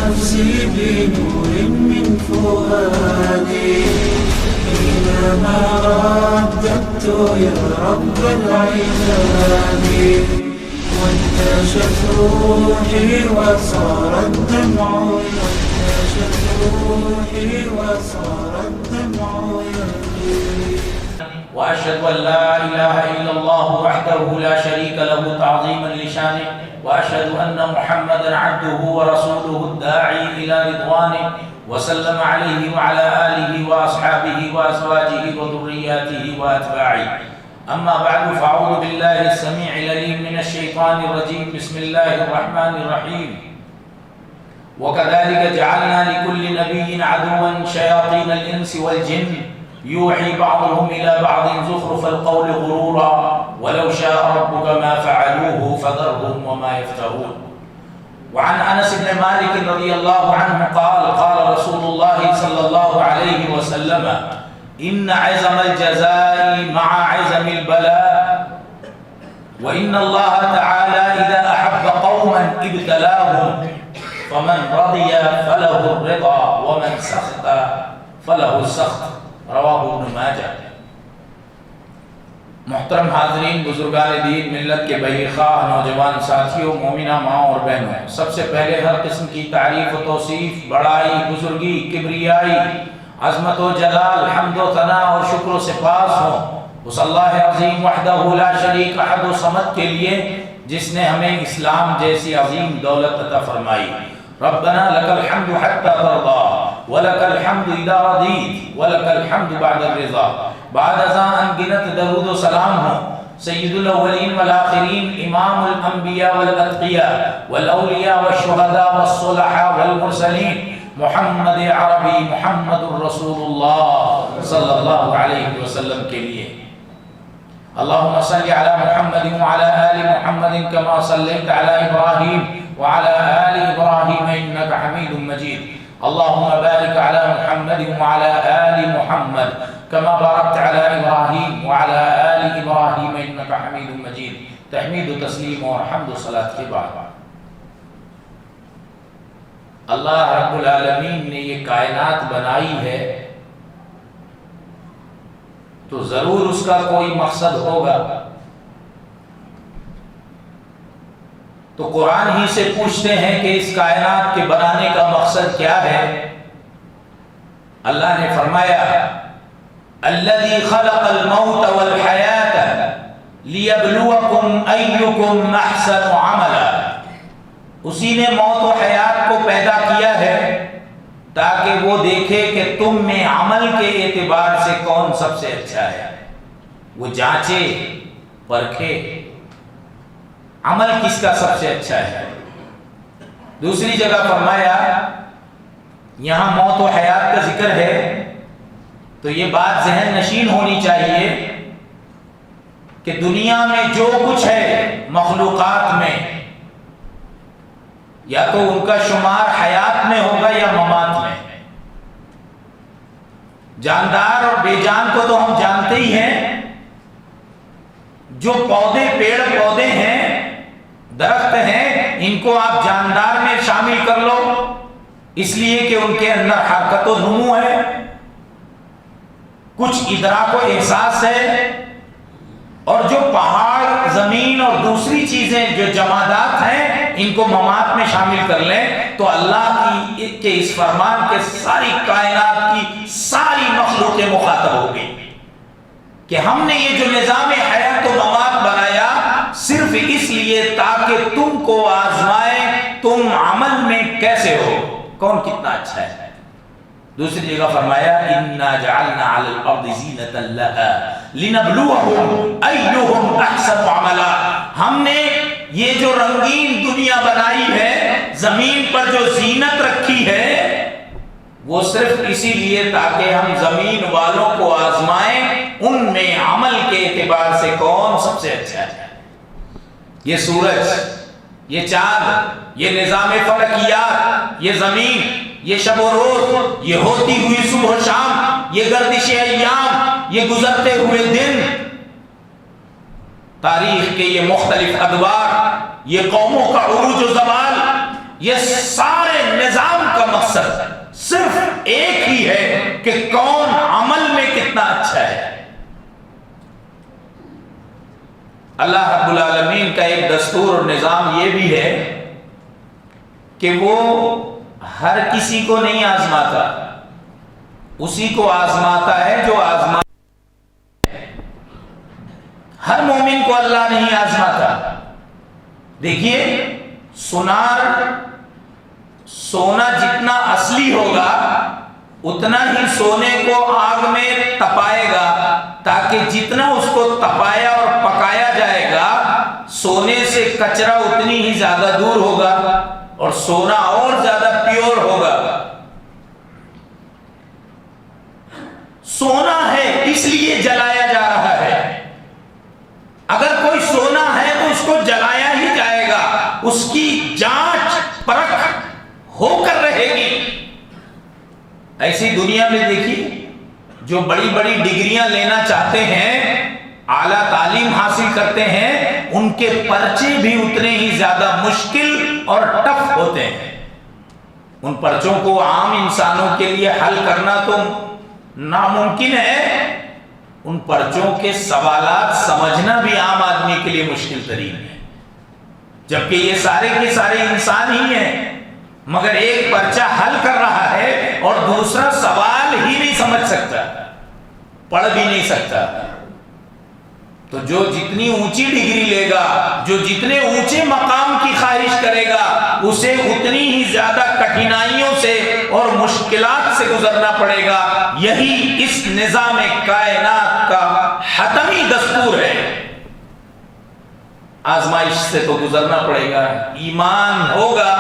نفسي بنور من فؤادي حينما رددت يا رب العباد وانتشت روحي وصار الدمع وأشهد أن لا إله إلا الله وحده لا شريك له تعظيما لشانه وأشهد أن محمدا عبده ورسوله الداعي إلى رضوانه وسلم عليه وعلى آله وأصحابه وأزواجه وذرياته وأتباعه أما بعد فأعوذ بالله السميع العليم من الشيطان الرجيم بسم الله الرحمن الرحيم وكذلك جعلنا لكل نبي عدوا شياطين الإنس والجن يوحي بعضهم إلى بعض زخرف القول غرورا ولو شاء ربك ما فعلوه فذرهم وما يفترون. وعن أنس بن مالك رضي الله عنه قال قال رسول الله صلى الله عليه وسلم إن عزم الجزاء مع عزم البلاء وإن الله تعالى إذا أحب قوما ابتلاهم فمن رضي فله الرضا ومن سخط فله السخط رواہ ابن ماجہ. محترم حاضرین، بزرگان دین، ملت کے بھائی خواہ، نوجوان ساتھیوں، مومنہ ماں اور بہنوں، سب سے پہلے ہر قسم کی تعریف و توصیف، بڑائی، بزرگی، کبریائی، عظمت و جلال، حمد و ثنا اور شکر و سپاس ہوں اس اللہ عظیم وحدہ لا شریک احد و صمد کے لیے جس نے ہمیں اسلام جیسی عظیم دولت عطا فرمائی. ربنا لك الحمد حتى ترضى ولك الحمد اذا رضيت ولك الحمد بعد الرضا. بعد ازاں انگنت درود و سلام ہو سید الاولین والآخرین، امام الانبیاء والاتقیاء والاولیاء والشہداء والصلحاء والمرسلین، محمد عربی محمد الرسول اللہ صلی اللہ علیہ وسلم کے لیے. اللہم صلی علی محمد وعلی آل محمد کما صلیت علی ابراہیم وعلى آل إبراهيم إنك حميد مجيد. اللهم بارك على محمد وعلى آل محمد كما باركت على إبراهيم وعلى آل إبراهيم إنك حميد مجيد. تحمید و تسلیم اور حمد و صلاۃ کے بعد اللہ رب العالمین نے یہ کائنات بنائی ہے تو ضرور اس کا کوئی مقصد ہوگا. تو قرآن ہی سے پوچھتے ہیں کہ اس کائنات کے بنانے کا مقصد کیا ہے. اللہ نے فرمایا الذی خلق الموت والحیاة لیبلوکم ایکم احسن عملا. اسی نے موت و حیات کو پیدا کیا ہے تاکہ وہ دیکھے کہ تم میں عمل کے اعتبار سے کون سب سے اچھا ہے. وہ جانچے پرکھے عمل کس کا سب سے اچھا ہے. دوسری جگہ فرمایا یہاں موت و حیات کا ذکر ہے تو یہ بات ذہن نشین ہونی چاہیے کہ دنیا میں جو کچھ ہے مخلوقات میں یا تو ان کا شمار حیات میں ہوگا یا ممات میں. جاندار اور بے جان کو تو ہم جانتے ہی ہیں. جو پودے پیڑ پودے ہیں درخت ہیں ان کو آپ جاندار میں شامل کر لو اس لیے کہ ان کے اندر حرکت و نمو ہے، کچھ ادراک و احساس ہے. اور جو پہاڑ زمین اور دوسری چیزیں جو جمادات ہیں ان کو ممات میں شامل کر لیں تو اللہ کے اس فرمان کے ساری کائنات کی ساری مخلوق مخاطب ہو گئی کہ ہم نے یہ جو نظام حیات و ممات بنایا صرف اس لیے تاکہ تم کو آزمائے تم عمل میں کیسے ہو، کون کتنا اچھا ہے. دوسری جگہ فرمایا انا جعلنا علی الارض زینۃ لها لنبلوہم ایہم احسن عملا. ہم نے یہ جو رنگین دنیا بنائی ہے، زمین پر جو زینت رکھی ہے، وہ صرف اسی لیے تاکہ ہم زمین والوں کو آزمائیں ان میں عمل کے اعتبار سے کون سب سے اچھا ہے. یہ سورج، یہ چاند، یہ نظام فلکیات، یہ زمین، یہ شب و روز، یہ ہوتی ہوئی صبح و شام، یہ گردش ایام، یہ گزرتے ہوئے دن، تاریخ کے یہ مختلف ادوار، یہ قوموں کا عروج و زوال، یہ سارے نظام اللہ رب العالمین کا ایک دستور اور نظام یہ بھی ہے کہ وہ ہر کسی کو نہیں آزماتا، اسی کو آزماتا ہے جو آزماتا ہے۔ ہر مومن کو اللہ نہیں آزماتا۔ دیکھیے سونا جتنا اصلی ہوگا اتنا ہی سونے کو آگ میں تپائے گا، تاکہ جتنا اس کو تپایا اور پکایا جائے گا سونے سے کچرا اتنی ہی زیادہ دور ہوگا اور سونا اور زیادہ پیور ہوگا۔ سونا ہے اس لیے جلایا جا رہا ہے۔ اگر کوئی سونا ہے تو اس کو جلایا ہی جائے گا، اس کی جانچ پرکھ ہو کر رہے گی۔ ایسی دنیا میں دیکھیے جو بڑی بڑی ڈگریاں لینا چاہتے ہیں، اعلیٰ تعلیم حاصل کرتے ہیں، ان کے پرچے بھی اتنے ہی زیادہ مشکل اور ٹف ہوتے ہیں۔ ان پرچوں کو عام انسانوں کے لیے حل کرنا تو ناممکن ہے، ان پرچوں کے سوالات سمجھنا بھی عام آدمی کے لیے مشکل ترین ہے، جبکہ یہ سارے کے سارے انسان ہی ہیں، مگر ایک پرچہ حل کر رہا ہے اور دوسرا سوال ہی نہیں سمجھ سکتا، پڑھ بھی نہیں سکتا۔ تو جو جتنی اونچی ڈگری لے گا، جو جتنے اونچے مقام کی خواہش کرے گا، اسے اتنی ہی زیادہ کٹھنائیوں سے اور مشکلات سے گزرنا پڑے گا۔ یہی اس نظام کائنات کا حتمی دستور ہے۔ آزمائش سے تو گزرنا پڑے گا۔ ایمان ہوگا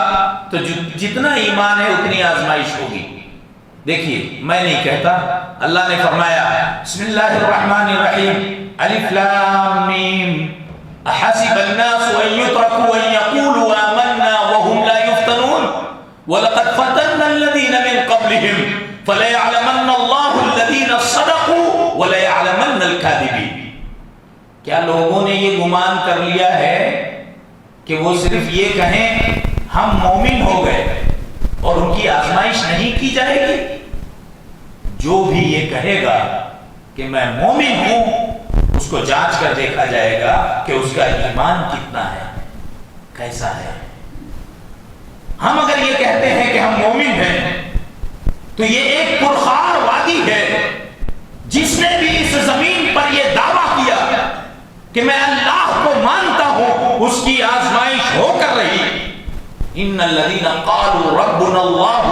تو جتنا ایمان ہے اتنی آزمائش ہوگی۔ دیکھیے میں نہیں کہتا، اللہ نے فرمایا بسم اللہ الرحمن الرحیم الف لام میم احسب الناس ان يتركوا ان يقولوا آمنا وهم لا يفتنون ولقد فتنا الذين من قبلهم فليعلمن الله الذين صدقوا وليعلمن الكاذبين۔ کیا لوگوں نے یہ گمان کر لیا ہے کہ وہ صرف یہ کہیں ہم مومن ہو گئے اور ان کی آزمائش نہیں کی جائے گی؟ جو بھی یہ کہے گا کہ میں مومن ہوں، اس کو جانچ کر دیکھا جائے گا کہ اس کا ایمان کتنا ہے، کیسا ہے۔ ہم اگر یہ کہتے ہیں کہ ہم مومن ہیں تو یہ ایک پرخار وادی ہے، جس نے بھی اس زمین پر یہ دعویٰ کیا کہ میں اللہ کو مانتا ہوں، اس کی آزمائش ہو کر رہی۔ ان الذین قالوا ربنا اللہ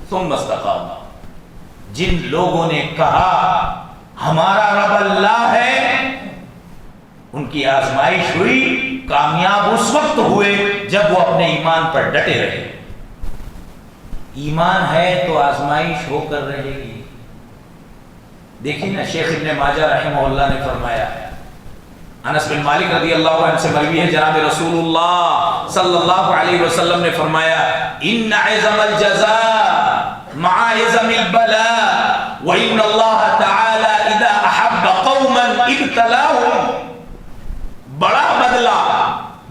ثم استقاموا، جن لوگوں نے کہا ہمارا رب اللہ ہے، ان کی آزمائش ہوئی، کامیاب اس وقت ہوئے جب وہ اپنے ایمان پر ڈٹے رہے۔ ایمان ہے تو آزمائش ہو کر رہے گی۔ دیکھیں نا، شیخ ابن ماجہ رحمہ اللہ نے فرمایا، انس بن مالک رضی اللہ عنہ سے مروی ہے، جناب رسول اللہ صلی اللہ علیہ وسلم نے فرمایا ان عظم الجزاء مع عظم البلاء وان اللہ تعالی اذا احب قوما ابتلاهم۔ بڑا بدلہ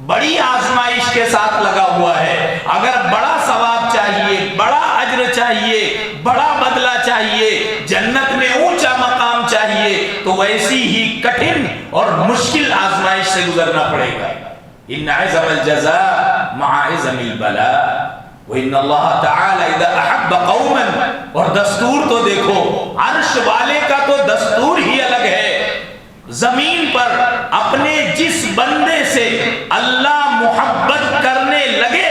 بڑی آزمائش کے ساتھ لگا ہوا ہے۔ اگر بڑا ثواب چاہیے، بڑا اجر چاہیے، بڑا بدلہ چاہیے، جنت میں اونچا مقام چاہیے، تو ویسی ہی کٹھن اور مشکل آزمائش سے گزرنا پڑے گا۔ ان عظم الجزاء مع عظم البلاء وان اللہ تعالی اذا احب قوما۔ اور دستور تو دیکھو، عرش والے کا تو دستور ہی الگ ہے۔ زمین پر اپنے جس بندے سے اللہ محبت کرنے لگے،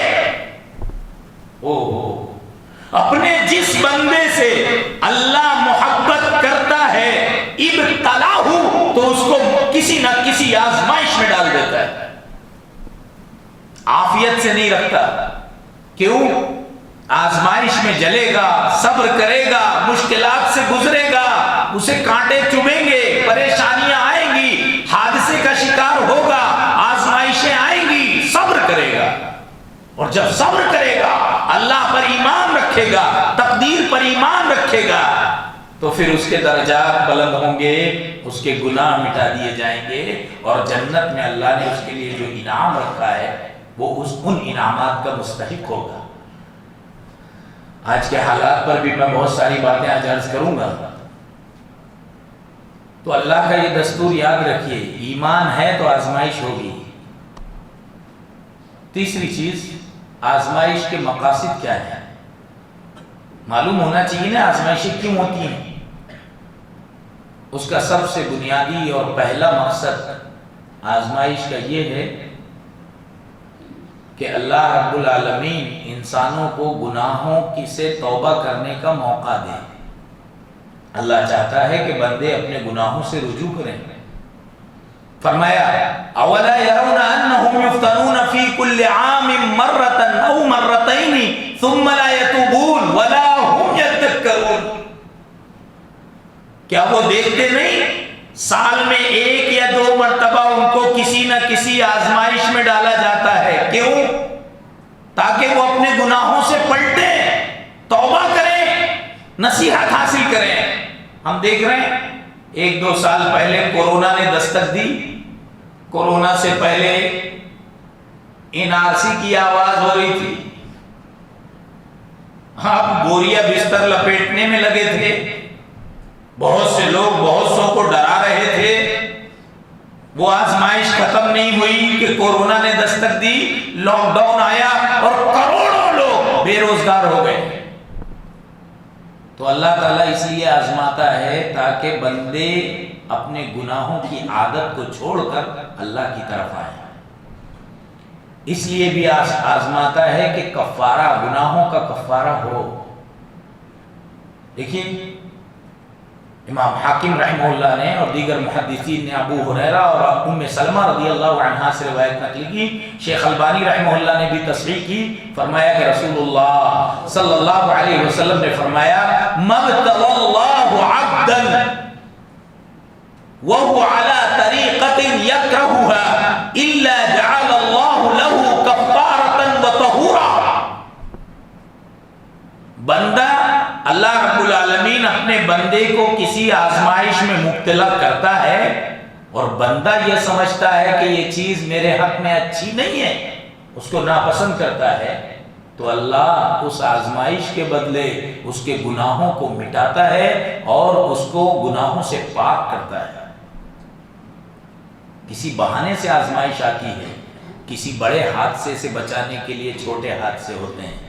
اپنے جس بندے سے اللہ محبت کرتا ہے، ابتلاہ تو اس کو کسی نہ کسی آزمائش میں ڈال دیتا ہے، عافیت سے نہیں رکھتا۔ کیوں؟ آزمائش میں جلے گا، صبر کرے گا، مشکلات سے گزرے گا، اسے کانٹے چبھیں گے، پریشانیاں آئیں گی، حادثے کا شکار ہوگا، آزمائشیں آئیں گی، صبر کرے گا۔ اور جب صبر کرے گا، اللہ پر ایمان رکھے گا، تقدیر پر ایمان رکھے گا، تو پھر اس کے درجات بلند ہوں گے، اس کے گناہ مٹا دیے جائیں گے، اور جنت میں اللہ نے اس کے لیے جو انعام رکھا ہے وہ ان انعامات کا مستحق ہوگا۔ آج کے حالات پر بھی میں بہت ساری باتیں آج عرض کروں گا۔ تو اللہ کا یہ دستور یاد رکھیے، ایمان ہے تو آزمائش ہوگی۔ تیسری چیز، آزمائش کے مقاصد کیا ہے؟ معلوم ہونا چاہیے نا آزمائشیں کیوں ہوتی ہیں۔ اس کا سب سے بنیادی اور پہلا مقصد آزمائش کا یہ ہے کہ اللہ رب العالمین انسانوں کو گناہوں کی سے توبہ کرنے کا موقع دے۔ اللہ چاہتا ہے کہ بندے اپنے گناہوں سے رجوع کریں۔ فرمایا اولا يرون انهم يفتنون في كل عام مرة او مرتين ثم لا يتوبون ولا هم يذكرون، کیا وہ دیکھتے نہیں سال میں ایک یا دو مرتبہ ان کو کسی نہ کسی آزمائش میں ڈالا جاتا ہے؟ کیوں؟ تاکہ وہ اپنے گناہوں سے پلٹیں، توبہ کریں، نصیحت حاصل کریں۔ ہم دیکھ رہے ہیں 1-2 سال پہلے کورونا نے دستک دی، کورونا سے پہلے NRC کی آواز ہو رہی تھی، آپ بوریا بستر لپیٹنے میں لگے تھے، بہت سے لوگ بہت سو کو ڈرا رہے تھے۔ وہ آزمائش ختم نہیں ہوئی کہ کورونا نے دستک دی، لاک ڈاؤن آیا اور کروڑوں لوگ بے روزگار ہو گئے۔ تو اللہ تعالیٰ اس لیے آزماتا ہے تاکہ بندے اپنے گناہوں کی عادت کو چھوڑ کر اللہ کی طرف آئیں۔ اس لیے بھی آزماتا ہے کہ کفارہ، گناہوں کا کفارہ ہو۔ دیکھیں امام حاکم رحمہ اللہ نے اور دیگر محدثین نے ابو ہریرہ اور ام سلمہ رضی اللہ عنہا سے روایت نقل کی، شیخ البانی رحمہ اللہ نے بھی تصحیح کی، فرمایا کہ رسول اللہ صلی اللہ علیہ وسلم نے فرمایا مَبْتَلَى اللَّهُ عَبْدًا وَهُوَ عَلَى طَرِيقَةٍ يَكْرَهُهَا إِلَّا جَعَلَ اللَّهُ لَهُ كَفَّارَةً وَطَهُورًا۔ بندہ، اللہ رب العالمین اپنے بندے کو کسی آزمائش میں مبتلا کرتا ہے اور بندہ یہ سمجھتا ہے کہ یہ چیز میرے حق میں اچھی نہیں ہے، اس کو ناپسند کرتا ہے، تو اللہ اس آزمائش کے بدلے اس کے گناہوں کو مٹاتا ہے اور اس کو گناہوں سے پاک کرتا ہے۔ کسی بہانے سے آزمائش آتی ہے، کسی بڑے حادثے سے بچانے کے لیے چھوٹے حادثے ہوتے ہیں۔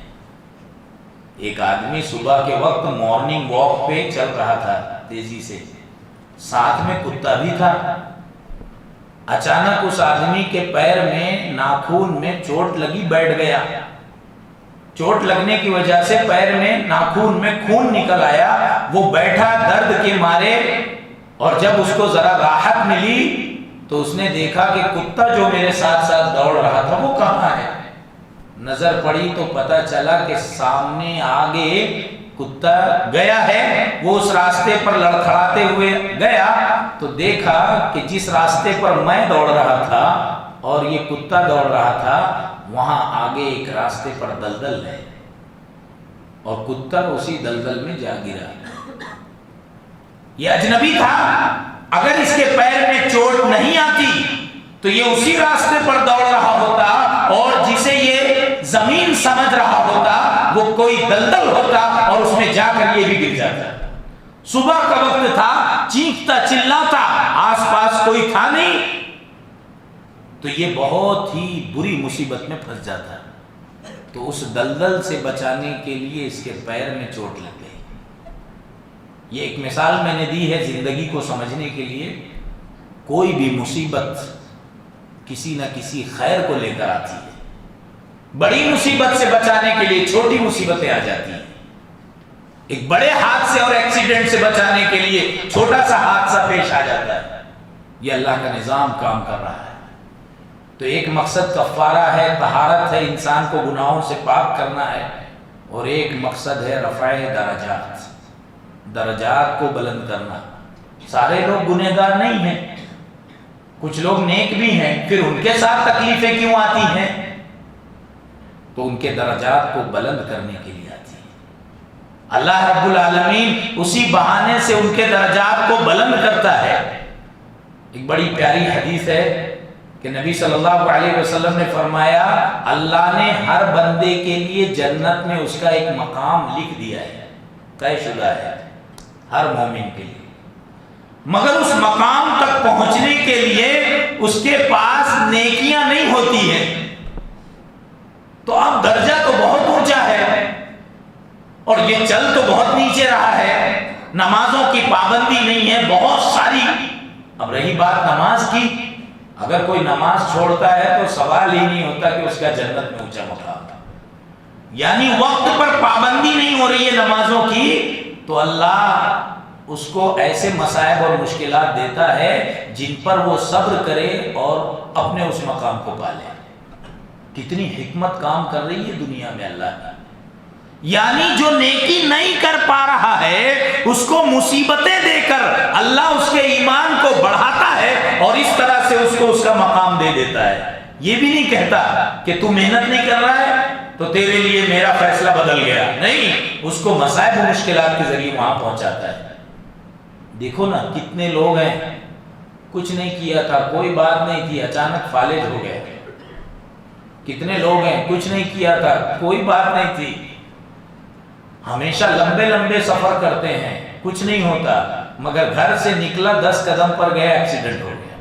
ایک آدمی صبح کے وقت مارننگ واک پہ چل رہا تھا تیزی سے، ساتھ میں کتا بھی تھا۔ اچانک اس آدمی کے پیر میں ناخون میں چوٹ لگی، بیٹھ گیا۔ چوٹ لگنے کی وجہ سے پیر میں ناخون میں خون نکل آیا، وہ بیٹھا درد کے مارے، اور جب اس کو ذرا راحت ملی تو اس نے دیکھا کہ کتا جو میرے ساتھ ساتھ دوڑ رہا تھا وہ کہاں ہے۔ نظر پڑی تو پتہ چلا کہ سامنے آگے کتا گیا ہے۔ وہ اس راستے پر لڑکھڑاتے ہوئے گیا تو دیکھا کہ جس راستے پر میں دوڑ رہا تھا اور یہ کتا دوڑ رہا تھا، وہاں آگے ایک راستے پر دلدل ہے اور کتا اسی دلدل میں جا گرا۔ یہ اجنبی تھا، اگر اس کے پیر میں چوٹ نہیں آتی تو یہ اسی راستے پر دوڑ رہا ہوتا اور جسے یہ زمین سمجھ رہا ہوتا وہ کوئی دلدل ہوتا اور اس میں جا کر یہ بھی گر جاتا۔ صبح کا وقت تھا، چیختا چلاتا، آس پاس کوئی تھا نہیں، تو یہ بہت ہی بری مصیبت میں پھنس جاتا۔ تو اس دلدل سے بچانے کے لیے اس کے پیر میں چوٹ لگ گئی۔ یہ ایک مثال میں نے دی ہے زندگی کو سمجھنے کے لیے۔ کوئی بھی مصیبت کسی نہ کسی خیر کو لے کر آتی ہے۔ بڑی مصیبت سے بچانے کے لیے چھوٹی مصیبتیں آ جاتی ہیں۔ ایک بڑے حادثے اور ایکسیڈنٹ سے بچانے کے لیے چھوٹا سا حادثہ پیش آ جاتا ہے۔ یہ اللہ کا نظام کام کر رہا ہے۔ تو ایک مقصد کفارہ ہے، طہارت ہے، انسان کو گناہوں سے پاک کرنا ہے، اور ایک مقصد ہے رفع درجات، درجات کو بلند کرنا۔ سارے لوگ گنہگار نہیں ہیں، کچھ لوگ نیک بھی ہیں، پھر ان کے ساتھ تکلیفیں کیوں آتی ہیں؟ تو ان کے درجات کو بلند کرنے کے لیے آتی ہے۔ اللہ رب العالمین اسی بہانے سے ان کے درجات کو بلند کرتا ہے۔ ایک بڑی پیاری حدیث ہے کہ نبی صلی اللہ علیہ وسلم نے فرمایا اللہ نے ہر بندے کے لیے جنت میں اس کا ایک مقام لکھ دیا ہے، طے شدہ ہے ہر مومن کے لیے۔ مگر اس مقام تک پہنچنے کے لیے اس کے پاس نیکیاں نہیں ہوتی ہیں. تو اب درجہ تو بہت اونچا ہے اور یہ چل تو بہت نیچے رہا ہے, نمازوں کی پابندی نہیں ہے بہت ساری. اب رہی بات نماز کی, اگر کوئی نماز چھوڑتا ہے تو سوال ہی نہیں ہوتا کہ اس کا جنت میں اونچا مقام. یعنی وقت پر پابندی نہیں ہو رہی ہے نمازوں کی, تو اللہ اس کو ایسے مصائب اور مشکلات دیتا ہے جن پر وہ صبر کرے اور اپنے اس مقام کو پالے. کتنی حکمت کام کر رہی ہے دنیا میں اللہ کی. یعنی جو نیکی نہیں کر پا رہا ہے اس کو مصیبتیں دے کر اللہ اس کے ایمان کو بڑھاتا ہے اور اس طرح سے اس کو اس کا مقام دے دیتا ہے. یہ بھی نہیں کہتا کہ تو محنت نہیں کر رہا ہے تو تیرے لیے میرا فیصلہ بدل گیا, نہیں, اس کو مصائب و مشکلات کے ذریعے وہاں پہنچاتا ہے. دیکھو نا کتنے لوگ ہیں کچھ نہیں کیا تھا, کوئی بات نہیں تھی, اچانک فالج ہو گئے. کتنے لوگ ہیں کچھ نہیں کیا تھا, کوئی بات نہیں تھی, ہمیشہ لمبے لمبے سفر کرتے ہیں, کچھ نہیں ہوتا, مگر گھر سے نکلا 10 قدم پر گیا ایکسیڈنٹ ہو گیا,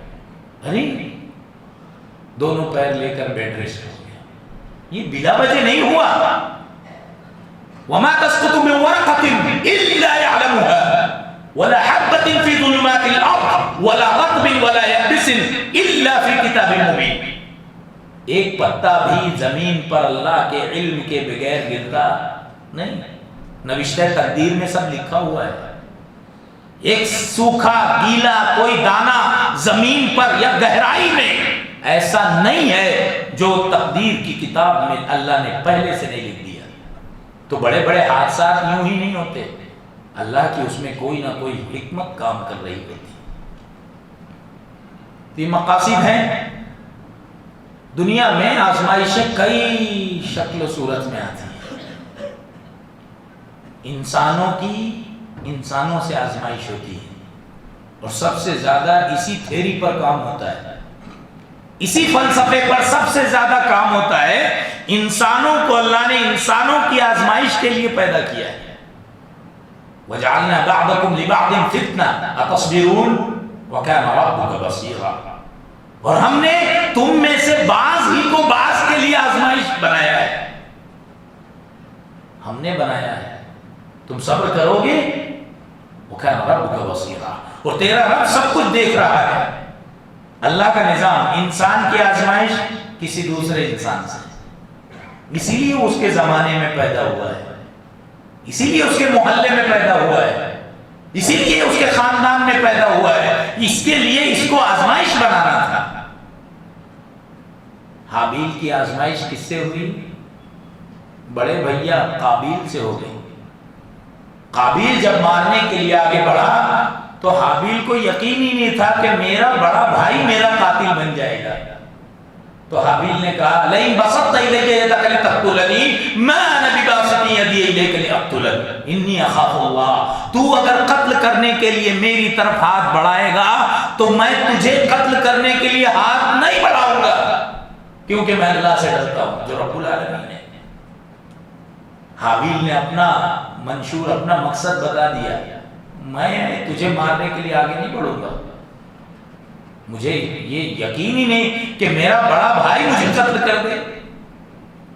ارے دونوں پیر لے کر بیڈ ریسٹ ہو گیا. یہ بلا وجہ نہیں ہوا. وما تسقط من ورقة إلا يعلمها ولا حبة في ظلمات الأرض ولا رطب ولا يابس إلا في كتاب مبين. ایک پتا بھی زمین پر اللہ کے علم کے بغیر گرتا نہیں, نوشتہ تقدیر میں سب لکھا ہوا ہے. ایک سوکھا گیلا کوئی دانا زمین پر یا گہرائی میں ایسا نہیں ہے جو تقدیر کی کتاب میں اللہ نے پہلے سے نہیں لکھ دیا. تو بڑے بڑے حادثات یوں ہی نہیں ہوتے, اللہ کی اس میں کوئی نہ کوئی حکمت کام کر رہی ہوتی. یہ مقاصد ہیں. دنیا میں آزمائشیں کئی شکل و صورت میں آتی ہیں. انسانوں سے آزمائش ہوتی ہے اور سب سے زیادہ اسی تھیوری پر کام ہوتا ہے, اسی فلسفے پر سب سے زیادہ کام ہوتا ہے. انسانوں کو اللہ نے انسانوں کی آزمائش کے لیے پیدا کیا ہے. وَجَعَلْنَا بَعْضَكُمْ لِبَعْضٍ فِتْنَةً أَتَصْبِرُونَ وَكَانَ رَبُّكَ بَصِيرًا. اور ہم نے تم میں سے بعض ہی کو بعض کے لیے آزمائش بنایا ہے, ہم نے بنایا ہے. تم صبر کرو گے وَكَانَ رَبُّكَ بَصِيرًا, اور تیرا رب سب کچھ دیکھ رہا ہے. اللہ کا نظام, انسان کی آزمائش کسی دوسرے انسان سے, اسی لیے اس کے زمانے میں پیدا ہوا ہے, اسی لیے اس کے محلے میں پیدا ہوا ہے, اسی لیے اس کے خاندان میں پیدا ہوا ہے. اس کے لیے اس کو آزمائش بنانا تھا. حابیل کی آزمائش کس سے ہوئی؟ بڑے بھیا قابیل سے ہو گئی. قابیل جب مارنے کے لیے آگے بڑھا تو حابیل کو یقین ہی نہیں تھا کہ میرا بڑا بھائی میرا قاتل بن جائے گا. تو حابیل نے کہا لئن بسطت الیک یدک لتقتلنی ما انا بباسط یدی الیک لاقتلک انی اخاف اللہ. تو اگر قتل کرنے کے لیے میری طرف ہاتھ بڑھائے گا تو میں تجھے قتل کرنے کے لیے ہاتھ نہیں بڑھاؤں گا, کیونکہ میں اللہ سے ڈرتا ہوں جو رب العالمین ہے. حابیل نے اپنا منشور, اپنا مقصد بتا دیا, میں تجھے مارنے کے لیے آگے نہیں بڑھوں گا, مجھے یہ یقین ہی نہیں کہ میرا بڑا بھائی مجھے قتل کر دے.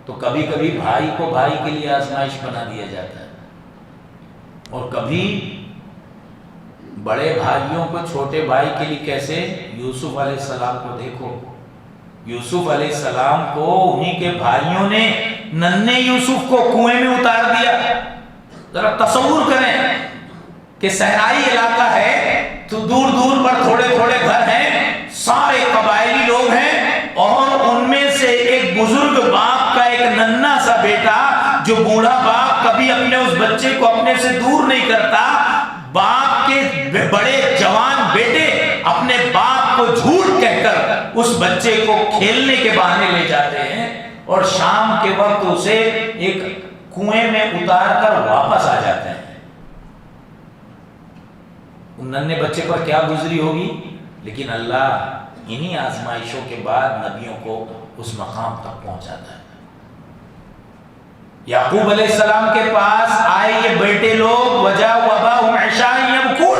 تو کبھی کبھی بھائی کو بھائی کے لیے آزمائش بنا دیا جاتا ہے, اور کبھی بڑے بھائیوں کو چھوٹے بھائی کے لیے. کیسے؟ یوسف علیہ السلام کو دیکھو, یوسف علیہ السلام کو انہی کے بھائیوں نے ننھے یوسف کو کنویں میں اتار دیا. ذرا تصور کریں کہ صحرائی علاقہ ہے, تو دور دور پر تھوڑے تھوڑے گھر ہیں, سارے قبائلی لوگ ہیں, اور ان میں سے ایک بزرگ باپ کا ایک ننھا سا بیٹا, جو بوڑھا باپ کبھی اپنے اس بچے کو اپنے سے دور نہیں کرتا. باپ کے بڑے جوان بیٹے اپنے باپ کو جھوٹ کہہ کر اس بچے کو کھیلنے کے بہانے لے جاتے ہیں, اور شام کے وقت اسے ایک کنویں میں اتار کر واپس آ جاتے ہیں. ان ننھے بچے پر کیا گزری ہوگی, لیکن اللہ انہی آزمائشوں کے بعد نبیوں کو اس مقام تک پہنچاتا ہے. یعقوب علیہ السلام کے پاس آئے یہ بیٹے لوگ, وجاءوا اباہم عشاء یبکون,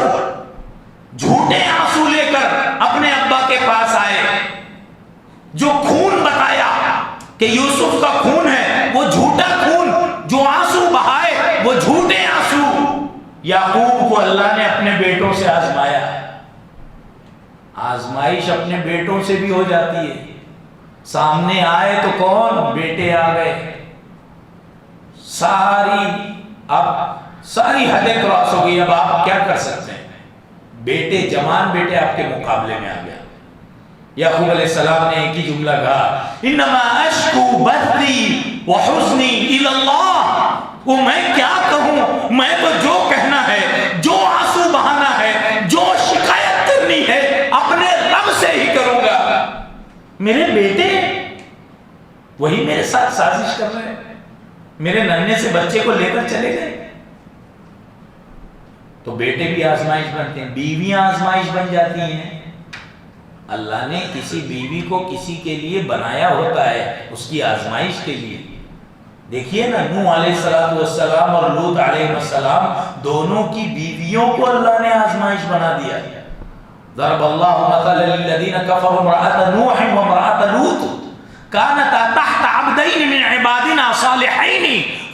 جھوٹ وہ جھوٹے آنسو یعقوب کو اللہ نے اپنے بیٹوں سے آزمایا. آزمائش اپنے بیٹوں سے بھی ہو جاتی ہے. سامنے آئے تو کون؟ بیٹے آ گئے. ساری حدیں کراس ہو گئی. اب آپ کیا کر سکتے ہیں؟ بیٹے، جوان بیٹے آپ کے مقابلے میں آ گیا. یعقوب علیہ السلام نے ایک ہی جملہ کہا، انما اشکو بثی وحزنی الی اللہ. وہ میں کیا کہوں، میں تو جو کہنا ہے، جو آنسو بہانا ہے، جو شکایت کرنی ہے، اپنے رب سے ہی کروں گا. میرے بیٹے وہی میرے ساتھ سازش کر رہے ہیں، میرے ننھے سے بچے کو لے کر چلے گئے. تو بیٹے بھی آزمائش بنتے ہیں، بیویاں آزمائش بن جاتی ہیں. اللہ نے کسی بیوی کو کسی کے لیے بنایا ہوتا ہے، اس کی آزمائش کے لیے. دیکھیے نا، نوح علیہ السلام اور لوط علیہ السلام دونوں کی بیویوں کو اللہ نے آزمائش بنا دیا. ضرب اللہ مثلا للذین کفروا امرأة نوح وامرأة لوط كانتا تحت عبدین من عبادنا صالحین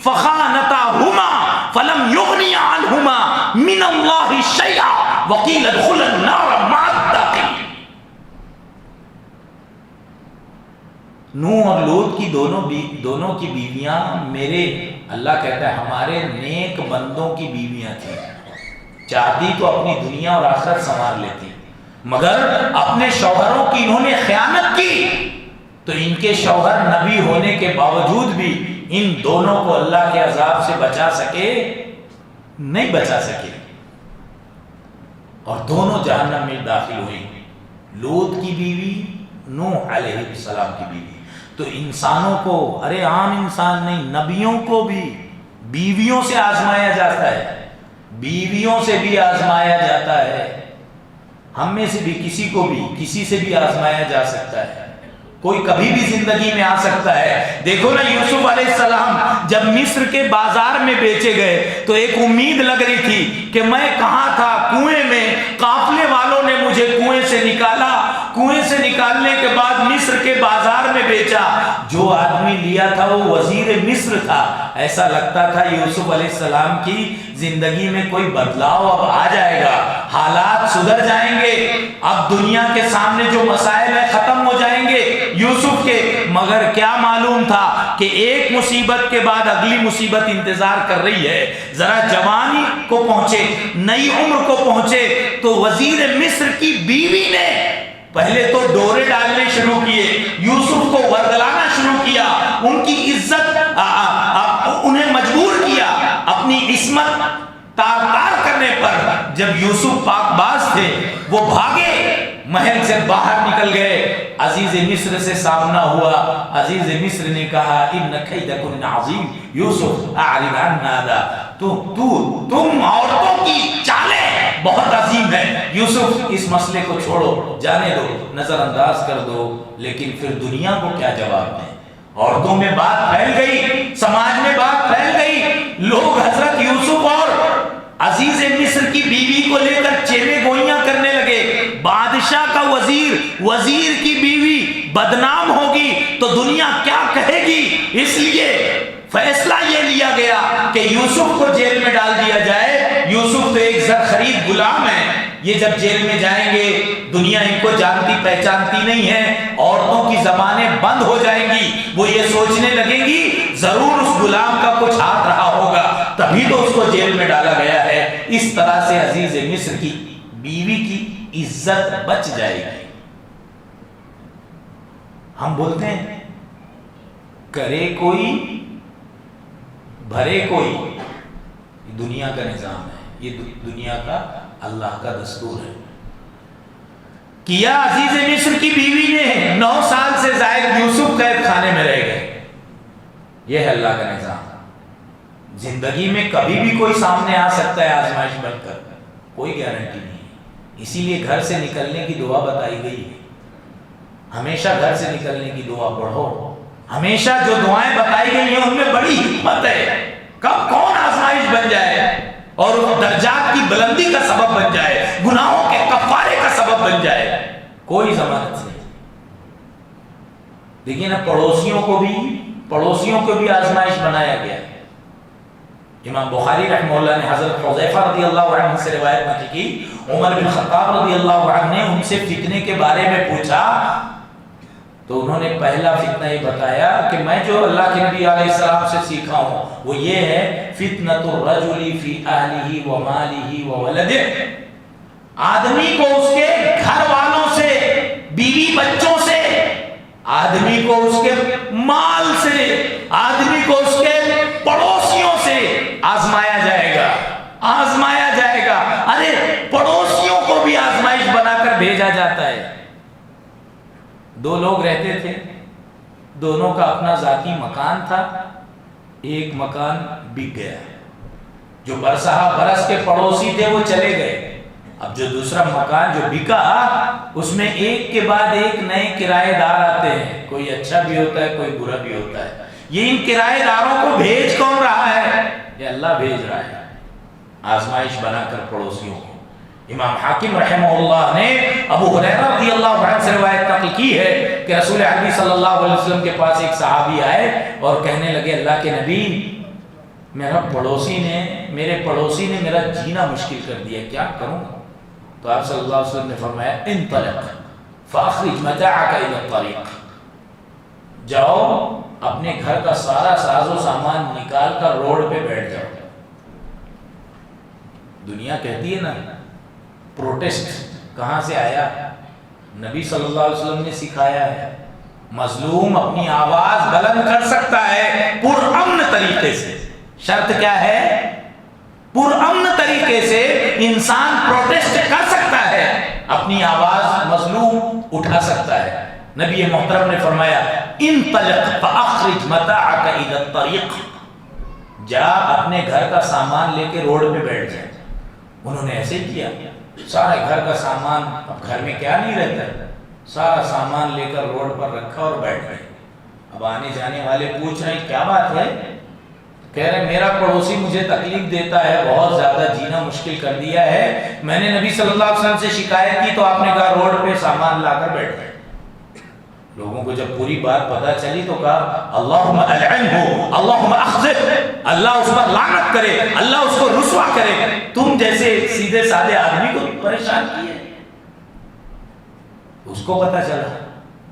فخانتاہما فلم یغنیا عنہما من اللہ شیئا وقیل ادخلا النار مع الداخلین. نوح اور لوط کی دونوں کی بیویاں میرے، اللہ کہتا ہے ہمارے نیک بندوں کی بیویاں تھیں. چاہتی تو اپنی دنیا اور آخرت سنوار لیتی، مگر اپنے شوہروں کی انہوں نے خیانت کی. تو ان کے شوہر نبی ہونے کے باوجود بھی ان دونوں کو اللہ کے عذاب سے بچا سکے؟ نہیں بچا سکے، اور دونوں جہنم میں داخل ہوئی. لوط کی بیوی، نوح علیہ السلام کی بیوی. تو انسانوں کو، ارے عام انسان نہیں، نبیوں کو بھی بیویوں سے آزمایا جاتا ہے، بیویوں سے بھی آزمایا جاتا ہے. ہم میں سے بھی کسی کو بھی کسی سے بھی آزمایا جا سکتا ہے. کوئی کبھی بھی زندگی میں آ سکتا ہے. دیکھو نا، یوسف علیہ السلام جب مصر کے بازار میں بیچے گئے تو ایک امید لگ رہی تھی کہ میں کہاں تھا؟ کنویں میں. قافلے والوں نے مجھے کنویں سے نکالا، کنویں سے نکالنے کے بعد مصر کے بازار میں بیچا. جو آدمی لیا تھا وہ وزیر مصر تھا. ایسا لگتا تھا یوسف علیہ السلام کی زندگی میں کوئی بدلاؤ اب آ جائے گا، حالات سدھر جائیں گے، اب دنیا کے سامنے جو مسائل ہیں ختم ہو جائیں گے یوسف کے. مگر کیا معلوم تھا کہ ایک مصیبت کے بعد اگلی مصیبت انتظار کر رہی ہے. ذرا جوانی کو پہنچے، نئی عمر کو پہنچے تو وزیر مصر کی بیوی نے پہلے تو ڈورے ڈالنے شروع کیے، یوسف کو ورگلانا شروع کیا، ان کی عزت انہیں مجبور کیا اپنی عصمت تار کرنے پر. جب یوسف پاک باز تھے وہ بھاگے، محل سے باہر نکل گئے. عزیز مصر سے سامنا ہوا. عزیز مصر نے کہا ان کیدکن عظیم یوسف اعرض عن هذا. تم عورتوں کی چالیں بہت عظیم ہے. یوسف اس مسئلے کو چھوڑو، جانے دو، نظر انداز کر دو. لیکن پھر دنیا کو کیا جواب دیں؟ عورتوں میں بات پھیل گئی، سماج میں بات پھیل گئی. لوگ حضرت یوسف اور عزیز مصر کی بیوی کو لے کر چیمے گوئیاں کرنے لگے. بادشاہ کا وزیر کی بیوی بدنام ہوگی تو دنیا کیا کہے گی؟ اس لیے فیصلہ یہ لیا گیا کہ یوسف کو جیل میں ڈال دیا جائے. یوسف تو ایک زر خرید غلام ہے، یہ جب جیل میں جائیں گے دنیا ان کو جانتی پہچانتی نہیں ہے، عورتوں کی زبانیں بند ہو جائیں گی. وہ یہ سوچنے لگیں گی ضرور اس غلام کا کچھ ہاتھ رہا ہوگا، تبھی تو اس کو جیل میں ڈالا گیا ہے. اس طرح سے عزیز مصر کی بیوی کی عزت بچ جائے گی. ہم بولتے ہیں کرے کوئی بھرے کوئی، یہ دنیا کا نظام ہے، یہ دنیا کا اللہ کا دستور ہے. کیا عزیز مصر کی بیوی نے 9 سال سے زائد یوسف قید خانے میں رہ گئے. یہ ہے اللہ کا نظام. زندگی میں کبھی بھی کوئی سامنے آ سکتا ہے آزمائش بن کر، کوئی گارنٹی نہیں. اسی لیے گھر سے نکلنے کی دعا بتائی گئی ہے. ہمیشہ گھر سے نکلنے کی دعا پڑھو. ہمیشہ جو دعائیں بتائی گئی ہیں ان میں بڑی حکمت ہے. کب کون آزمائش بن جائے اور درجات کی بلندی کا سبب بن جائے، گناہوں کے کفارے کا سبب بن جائے، کوئی ضمانت نہیں. دیکھیے نا، پڑوسیوں کو بھی آزمائش بنایا گیا. امام بخاری رحمہ اللہ نے حضرت حذیفہ رضی اللہ عنہ سے روایت نقل کی، عمر بن خطاب رضی اللہ عنہ نے ان سے فتنے کے بارے میں پوچھا تو انہوں نے پہلا فتنہ یہ بتایا کہ میں جو اللہ کے نبی علیہ السلام سے سیکھا ہوں وہ یہ ہے فتنۃ الرجل فی اہلہ و مالہ و ولدہ، آدمی کو اس کے گھر والوں سے، بیوی بچوں سے، آدمی کو اس کے مال سے، آدمی کو اس کے پڑوسیوں سے آزمایا جائے گا، آزمایا جائے گا۔ ارے پڑوسیوں کو بھی آزمائش بنا کر بھیجا جاتا ہے۔ دو لوگ رہتے تھے، دونوں کا اپنا ذاتی مکان تھا، ایک مکان بک گیا، جو برسہ برس کے پڑوسی تھے وہ چلے گئے، اب جو دوسرا مکان جو بکا اس میں ایک کے بعد ایک نئے کرایہ دار آتے ہیں، کوئی اچھا بھی ہوتا ہے کوئی برا بھی ہوتا ہے۔ یہ ان کرایہ داروں کو بھیج کون رہا ہے؟ یہ اللہ بھیج رہا ہے، آزمائش بنا کر پڑوسیوں کو۔ امام حاکم رحمہ اللہ نے ابو ہریرہ رضی اللہ عنہ سے روایت نقل کی ہے کہ رسول عربی صلی اللہ علیہ وسلم کے پاس ایک صحابی آئے اور کہنے لگے اللہ کے نبی میرے پڑوسی نے میرا جینا مشکل کر دیا، کیا کروں؟ تو آپ صلی اللہ علیہ وسلم نے فرمایا انطلق فاخرج متاعک الی الطریق، جاؤ اپنے گھر کا سارا ساز و سامان نکال کر روڈ پہ بیٹھ جاؤ۔ دنیا کہتی ہے نا پروٹیسٹ کہاں سے آیا؟ نبی صلی اللہ علیہ وسلم نے سکھایا ہے، مظلوم اپنی آواز بلند کر سکتا ہے پرامن طریقے سے۔ شرط کیا ہے؟ پرامن طریقے سے انسان پروٹیسٹ کر سکتا ہے، اپنی آواز مظلوم اٹھا سکتا ہے۔ نبی محترم نے فرمایا انطلق فاخرج متاعک الی الطریق، جا اپنے گھر کا سامان لے کے روڈ پہ بیٹھ جائے۔ انہوں نے ایسے کیا، سارے گھر کا سامان، اب گھر میں کیا نہیں رہتا ہے، سارا سامان لے کر روڈ پر رکھا اور بیٹھ گئے۔ اب آنے جانے والے پوچھ رہے ہیں کیا بات ہے؟ کہہ رہے میرا پڑوسی مجھے تکلیف دیتا ہے، بہت زیادہ جینا مشکل کر دیا ہے، میں نے نبی صلی اللہ علیہ وسلم سے شکایت کی تو آپ نے کہا روڈ پہ سامان لا کر بیٹھ گئے۔ لوگوں کو جب پوری بات پتہ چلی تو کہا اللہم العنہ اللہم اخزہ، اللہ اس پر لعنت کرے، اللہ اس کو رسوا کرے، تم جیسے سیدھے سادے آدمی کو پریشان کیے۔ اس کو پتہ چلا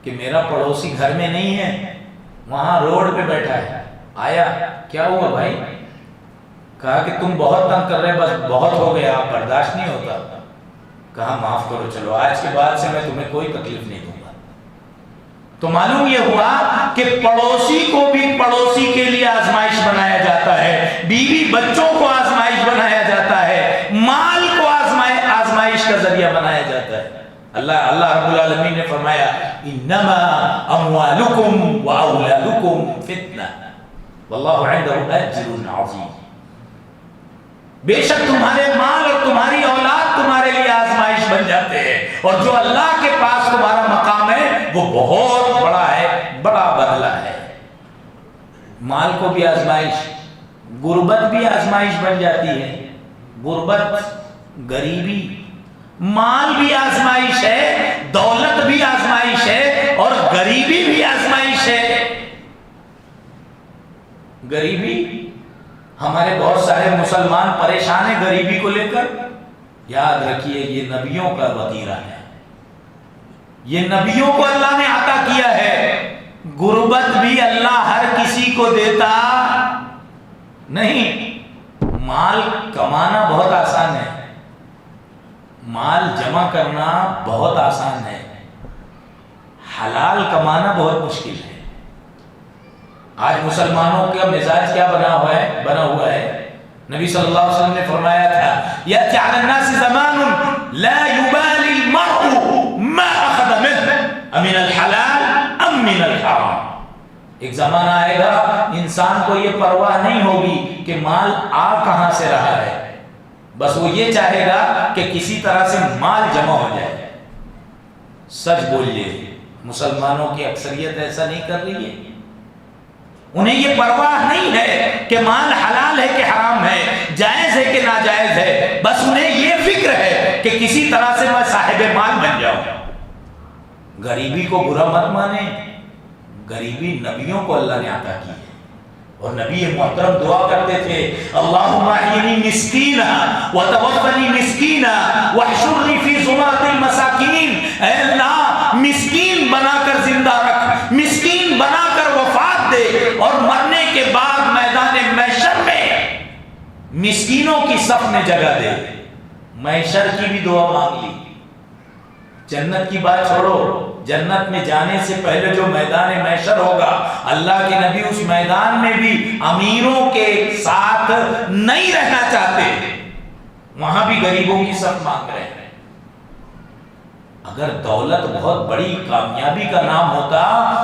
کہ میرا پڑوسی گھر میں نہیں ہے، وہاں روڈ پہ بیٹھا ہے۔ آیا کیا ہوا بھائی؟ کہا کہ تم بہت تنگ کر رہے، بس بہت ہو گیا، آپ برداشت نہیں ہوتا۔ کہا معاف کرو، چلو آج کے بعد سے میں تمہیں کوئی تکلیف نہیں دوں گا۔ تو معلوم یہ ہوا کہ پڑوسی کو بھی پڑوسی کے لیے آزمائش بنایا جاتا ہے، بیوی بچوں کو آزمائش بنایا جاتا ہے، مال کو آزمائش کا ذریعہ بنایا جاتا ہے۔ اللہ رب العالمین نے فرمایا انما اموالکم واولادکم فتنہ واللہ عنده اجر عظیم، بے شک تمہارے مال اور تمہاری اولاد تمہارے لیے آزمائش بن جاتے ہیں، اور جو اللہ کے پاس تمہارا مقام ہے وہ بہت بڑا ہے، بڑا بدلہ ہے۔ مال کو بھی آزمائش، غربت بھی آزمائش بن جاتی ہے، غربت، غریبی، مال بھی آزمائش ہے، دولت بھی آزمائش ہے، اور غریبی بھی آزمائش ہے۔ غریبی، ہمارے بہت سارے مسلمان پریشان ہیں غریبی کو لے کر۔ یاد رکھیے یہ نبیوں کا وطیرہ ہے، یہ نبیوں کو اللہ نے عطا کیا ہے۔ غربت بھی اللہ ہر کسی کو دیتا نہیں۔ مال کمانا بہت آسان ہے، مال جمع کرنا بہت آسان ہے، حلال کمانا بہت مشکل ہے۔ آج مسلمانوں کا مزاج کیا بنا ہوا ہے؟ نبی صلی اللہ علیہ وسلم نے فرمایا تھا یأتی علی الناس زمان لا یبالی المرء ما اخذ منه امن الحلال ام من الحرام۔ ایک زمانہ آئے گا انسان کو یہ پرواہ نہیں ہوگی کہ مال آ کہاں سے رہا ہے، بس وہ یہ چاہے گا کہ کسی طرح سے مال جمع ہو جائے۔ سچ بولیے، مسلمانوں کی اکثریت ایسا نہیں کر رہی ہے۔ انہیں یہ پرواہ نہیں ہے کہ مال حلال ہے کہ حرام ہے، جائز ہے کہ ناجائز ہے، بس انہیں یہ فکر ہے کہ کسی طرح سے میں صاحب مال بن جاؤں۔ غریبی کو برا مت مانے، غریبی نبیوں کو اللہ نے عطا کی ہے، اور نبی محترم دعا کرتے تھے اللہم احیینی مسکینا وتوفنی مسکینا واحشرنی فی زمرۃ المساکین، اے اللہ مسکین بنا کر زندہ رکھ، مسکین بنا کر وفات دے، اور مرنے کے بعد میدان محشر میں مسکینوں کی صف میں جگہ دے۔ محشر کی بھی دعا مانگ لی، جنت کی بات چھوڑو، جنت میں جانے سے پہلے جو میدان محشر ہوگا، اللہ کے نبی اس میدان میں بھی امیروں کے ساتھ نہیں رہنا چاہتے، وہاں بھی غریبوں کی صف مانگ رہے ہیں۔ اگر دولت بہت بڑی کامیابی کا نام ہوتا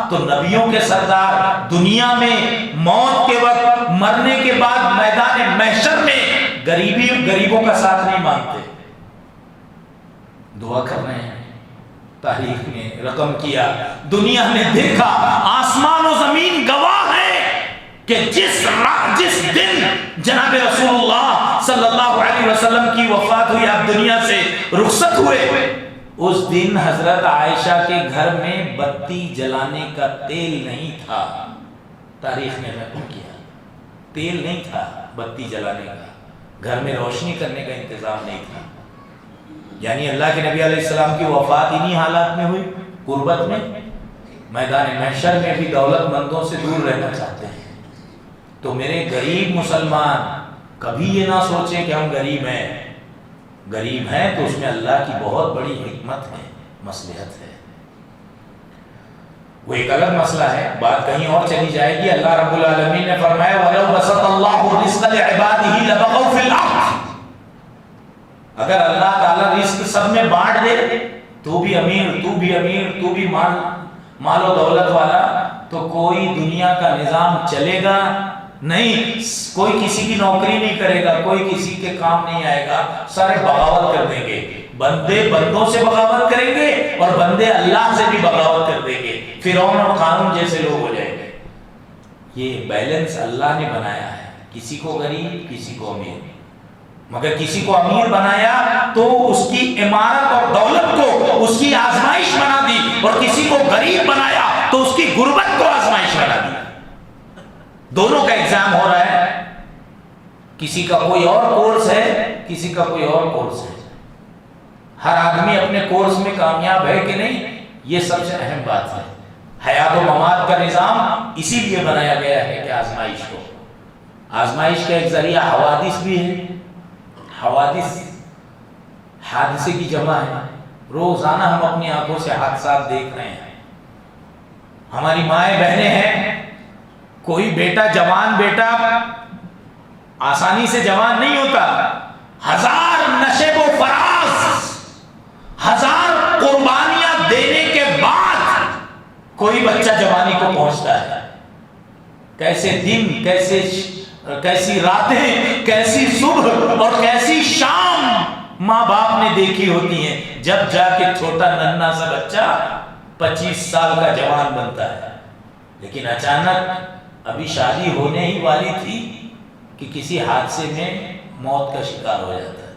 تو نبیوں کے سردار دنیا میں موت کے وقت، مرنے کے بعد میدان محشر میں غریبوں کا ساتھ نہیں مانگتے۔ دعا کر رہے ہیں، تاریخ نے رقم کیا، دنیا نے دیکھا، آسمان و زمین گواہ ہے کہ جس دن جناب رسول اللہ صلی اللہ علیہ وسلم کی وفات ہوئی، آپ دنیا سے رخصت ہوئے، اس دن حضرت عائشہ کے گھر میں بتی جلانے کا تیل نہیں تھا۔ تاریخ نے رقم کیا، تیل نہیں تھا بتی جلانے کا، گھر میں روشنی کرنے کا انتظام نہیں تھا۔ یعنی اللہ کے نبی علیہ السلام کی وفات انہی حالات میں ہوئی، غربت میں، میدان محشر میں بھی دولت مندوں سے دور رہنا چاہتے ہیں۔ تو میرے غریب مسلمان کبھی یہ نہ سوچیں کہ ہم غریب ہیں، غریب ہیں تو اس میں اللہ کی بہت بڑی حکمت ہے، مصلحت ہے۔ وہ ایک الگ مسئلہ ہے، بات کہیں اور چلی جائے گی۔ اللہ رب العالمین نے فرمایا وَلَوْ بَسَطَ اللَّهُ الرِّزْقَ لِعِبَادِهِ لَبَغَوْا فِي الْأَرْضِ، اگر اللہ تعالیٰ رزق سب میں بانٹ دے، تو بھی امیر، تو بھی امیر، تو بھی مال و دولت والا، تو کوئی دنیا کا نظام چلے گا نہیں، کوئی کسی کی نوکری نہیں کرے گا، کوئی کسی کے کام نہیں آئے گا، سارے بغاوت کر دیں گے، بندے بندوں سے بغاوت کریں گے اور بندے اللہ سے بھی بغاوت کر دیں گے، فرعون اور قارون جیسے لوگ ہو جائیں گے۔ یہ بیلنس اللہ نے بنایا ہے، کسی کو غریب کسی کو امیر، مگر کسی کو امیر بنایا تو اس کی عمارت اور دولت کو اس کی آزمائش بنا دی، اور کسی کو غریب بنایا تو اس کی غربت کو آزمائش بنا دی۔ دونوں کا ایگزام ہو رہا ہے، کسی کا کوئی اور کورس ہے، کسی کا کوئی اور کورس ہے۔ ہر آدمی اپنے کورس میں کامیاب ہے کہ نہیں، یہ سب سے اہم بات ہے۔ حیات و ممات کا نظام اسی لیے بنایا گیا ہے کہ آزمائش ہو۔ آزمائش کا ایک ذریعہ حوادث بھی ہے۔ حوادث حادثے کی جمع ہے، روزانہ ہم اپنی آنکھوں سے حادثات دیکھ رہے ہیں۔ ہماری مائیں بہنیں ہیں، کوئی بیٹا جوان بیٹا آسانی سے جوان نہیں ہوتا، ہزار نشیب و فراز، ہزار قربانیاں دینے کے بعد کوئی بچہ جوانی کو پہنچتا ہے۔ کیسے دن، کیسی راتیں، کیسی صبح اور کیسی شام ماں باپ نے دیکھی ہوتی ہیں، جب جا کے چھوٹا ننھا سا بچہ 25 سال کا جوان بنتا ہے۔ لیکن اچانک ابھی شادی ہونے ہی والی تھی کہ کسی حادثے میں موت کا شکار ہو جاتا ہے،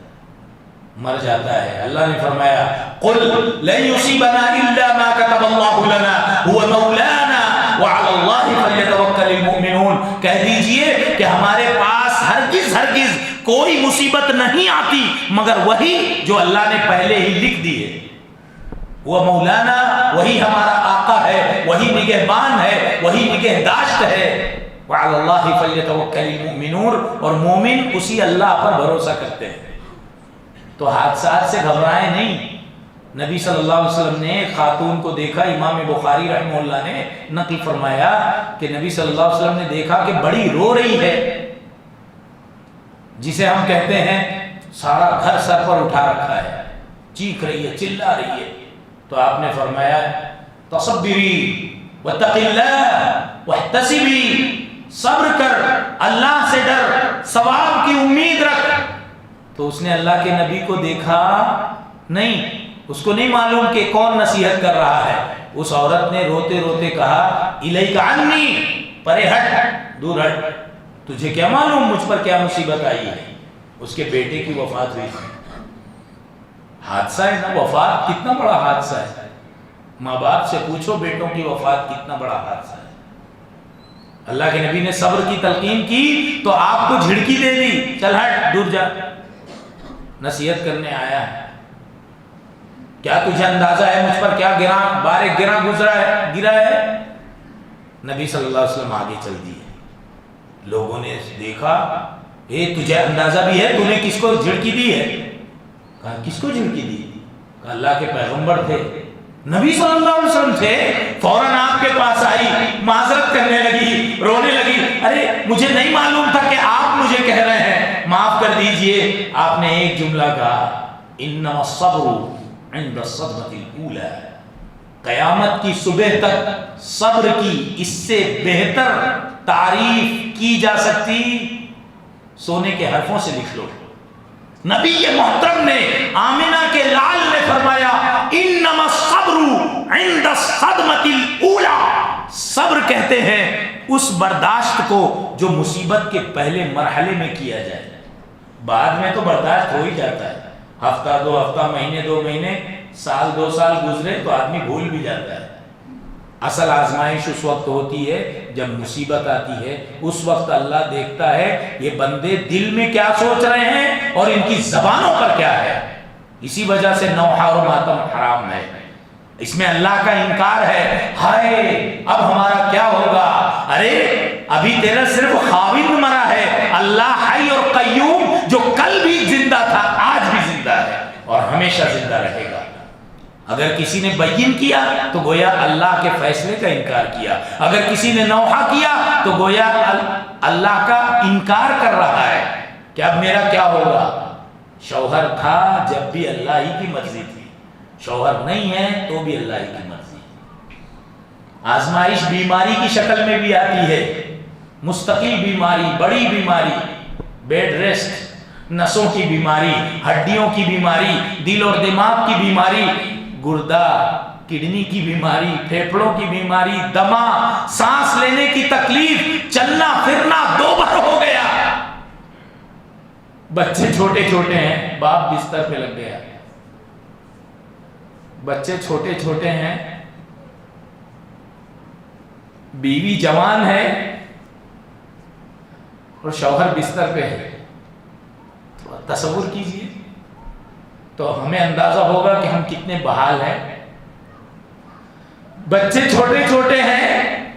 مر جاتا ہے۔ اللہ نے فرمایا قُلْ لَن يُصِيبَنَا إِلَّا مَا كَتَبَ اللَّهُ لَنَا هُوَ مَوْلَانَا وَعَلَى اللَّهِ فَلْيَتَوَكَّلِ الْمُؤْمِنُونَ، کہہ دیجئے کہ ہمارے پاس ہرگز کوئی مصیبت نہیں آتی مگر وہی جو اللہ نے پہلے ہی لکھ دی ہے۔ وہ مولانا، وہی ہمارا آقا ہے، وہی نگہبان ہے، وہی نگہداشت ہے۔ وعلی اللہ فلیتوکل المؤمنون، اور مومن اسی اللہ پر بھروسہ کرتے ہیں۔ تو حادثات سے گھبرائیں نہیں۔ نبی صلی اللہ علیہ وسلم نے ایک خاتون کو دیکھا، امام بخاری رحمہ اللہ نے نقل فرمایا کہ نبی صلی اللہ علیہ وسلم نے دیکھا کہ بڑی رو رہی ہے، جسے ہم کہتے ہیں سارا گھر سر پر اٹھا رکھا ہے، چیخ رہی ہے، چلا رہی ہے۔ تو آپ نے فرمایا تصبری واتقی اللہ واحتسبی، صبر کر، اللہ سے ڈر، ثواب کی امید رکھ۔ تو اس نے اللہ کے نبی کو دیکھا نہیں، اس کو نہیں معلوم کہ کون نصیحت کر رہا ہے۔ اس عورت نے روتے روتے کہا الیک عنی، پرے ہٹ، دور ہٹ، تجھے کیا معلوم مجھ پر کیا مصیبت آئی ہے۔ اس کے بیٹے کی وفات ہوئی تھی۔ حادثہ ہے نا، وفات کتنا بڑا حادثہ ہے۔ ماں باپ سے پوچھو بیٹوں کی وفات کتنا بڑا حادثہ ہے۔ اللہ کے نبی نے صبر کی تلقین کی تو آپ کو جھڑکی دے دی، چل ہٹ دور جا، نصیحت کرنے آیا ہے، کیا تجھے اندازہ ہے مجھ پر کیا گراں گزرا ہے؟ نبی صلی اللہ علیہ وسلم آگے چل دیے، لوگوں نے دیکھا، تجھے اندازہ بھی ہے تو نے کس کو جھڑکی دی ہے؟ کہا کس کو جھڑکی دی؟ کہا اللہ کے پیغمبر تھے، نبی صلی اللہ علیہ وسلم تھے، فوراً آپ کے پاس آئی، معذرت کرنے لگی، رونے لگی، ارے مجھے نہیں معلوم تھا کہ آپ مجھے کہہ رہے ہیں، معاف کر دیجئے۔ آپ نے ایک جملہ کہا، انما الصبر عند الصدمة الاولى، قیامت کی صبح تک صبر کی اس سے بہتر تعریف کی جا سکتی؟ سونے کے حرفوں سے لکھ لو، نبی محترم نے، آمنہ کے لال نے فرمایا انما الصبر عند الصدمة الاولى، صبر کہتے ہیں اس برداشت کو جو مصیبت کے پہلے مرحلے میں کیا جائے، بعد میں تو برداشت ہو ہی جاتا ہے، ہفتہ دو ہفتہ، مہینے دو مہینے، سال دو سال گزرے تو آدمی بھول بھی جاتا ہے۔ اصل آزمائش اس وقت ہوتی ہے جب مصیبت آتی ہے، اس وقت اللہ دیکھتا ہے یہ بندے دل میں کیا سوچ رہے ہیں اور ان کی زبانوں پر کیا ہے۔ اسی وجہ سے نوحہ اور ماتم حرام ہے، اس میں اللہ کا انکار ہے، ہائے اب ہمارا کیا ہوگا، ارے ابھی تیرا صرف خاوند مرا ہے، اللہ حی اور قیوم جو کل بھی زندہ تھا آج بھی زندہ ہے اور ہمیشہ زندہ رہے گا۔ اگر کسی نے بین کیا تو گویا اللہ کے فیصلے کا انکار کیا، اگر کسی نے نوحہ کیا تو گویا اللہ کا انکار کر رہا ہے کہ اب میرا کیا ہوگا۔ شوہر تھا جب بھی اللہ ہی کی مرضی تھی، شوہر نہیں ہے تو بھی اللہ ہی کی مرضی۔ آزمائش بیماری کی شکل میں بھی آتی ہے، مستقل بیماری، بڑی بیماری، بیڈ ریسٹ، نسوں کی بیماری، ہڈیوں کی بیماری، دل اور دماغ کی بیماری، گردہ کڈنی کی بیماری، پھیپھڑوں کی بیماری، دمہ، سانس لینے کی تکلیف، چلنا پھرنا دوبر ہو گیا، بچے چھوٹے چھوٹے ہیں، باپ بستر پہ لگ گیا، بچے چھوٹے چھوٹے ہیں، بیوی جوان ہے اور شوہر بستر پہ ہے، تو تصور کیجئے، تو ہمیں اندازہ ہوگا کہ ہم کتنے بحال ہیں۔ بچے چھوٹے چھوٹے ہیں،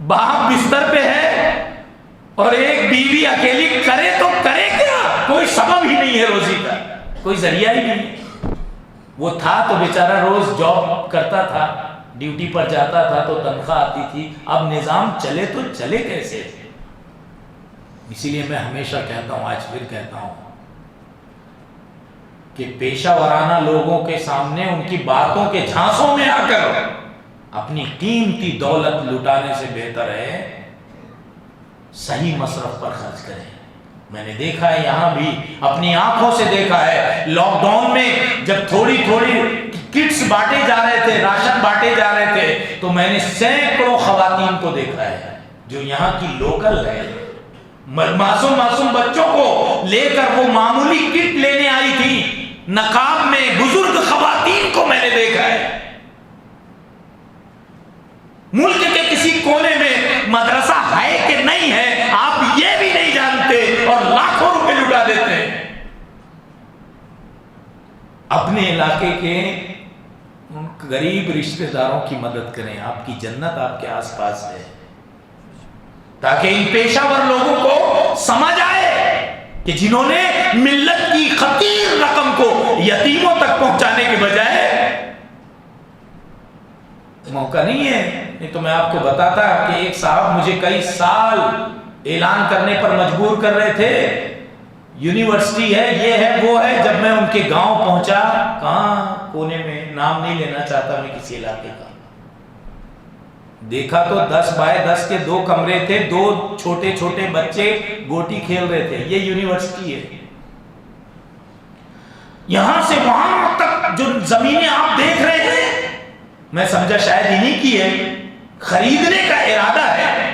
باپ بستر پہ ہے اور ایک بیوی اکیلی کرے تو کرے کیا، کوئی سبب ہی نہیں ہے روزی کا، کوئی ذریعہ ہی نہیں۔ وہ تھا تو بیچارہ روز جاب کرتا تھا، ڈیوٹی پر جاتا تھا تو تنخواہ آتی تھی، اب نظام چلے تو چلے کیسے؟ اسی لیے میں ہمیشہ کہتا ہوں، آج پھر کہتا ہوں کہ پیشہ ورانہ لوگوں کے سامنے ان کی باتوں کے جھانسوں میں آ کر اپنی قیمتی دولت لٹانے سے بہتر ہے صحیح مصرف پر خرچ کریں۔ میں نے دیکھا ہے، یہاں بھی اپنی آنکھوں سے دیکھا ہے، لاک ڈاؤن میں جب تھوڑی تھوڑی کٹس بانٹے جا رہے تھے، راشن بانٹے جا رہے تھے، تو میں نے سینکڑوں خواتین کو دیکھا ہے جو یہاں کی لوکل ہے، معصوم بچوں کو لے کر وہ معمولی کٹ لینے آئی تھی، نقاب میں بزرگ خواتین کو میں نے دیکھا ہے۔ ملک کے کسی کونے میں مدرسہ ہے کہ نہیں ہے آپ یہ بھی نہیں جانتے اور لاکھوں روپے لٹا دیتے ہیں۔ اپنے علاقے کے غریب رشتہ داروں کی مدد کریں، آپ کی جنت آپ کے آس پاس ہے، تاکہ ان پیشہ ور لوگوں کو سمجھ آئے کہ جنہوں نے ملت کی خطیر رقم کو یتیموں تک پہنچانے کے بجائے، موقع نہیں ہے، نہیں تو میں آپ کو بتاتا کہ ایک صاحب مجھے کئی سال اعلان کرنے پر مجبور کر رہے تھے، یونیورسٹی ہے، یہ ہے وہ ہے، جب میں ان کے گاؤں پہنچا، کہاں کونے میں، نام نہیں لینا چاہتا میں کسی علاقے کا، دیکھا تو 10 بائی 10 کے 2 کمرے تھے، 2 چھوٹے چھوٹے بچے گوٹی کھیل رہے تھے، یہ یونیورسٹی ہے۔ یہاں سے وہاں تک جو زمینیں آپ دیکھ رہے ہیں، میں سمجھا شاید انہی کی ہے، خریدنے کا ارادہ ہے،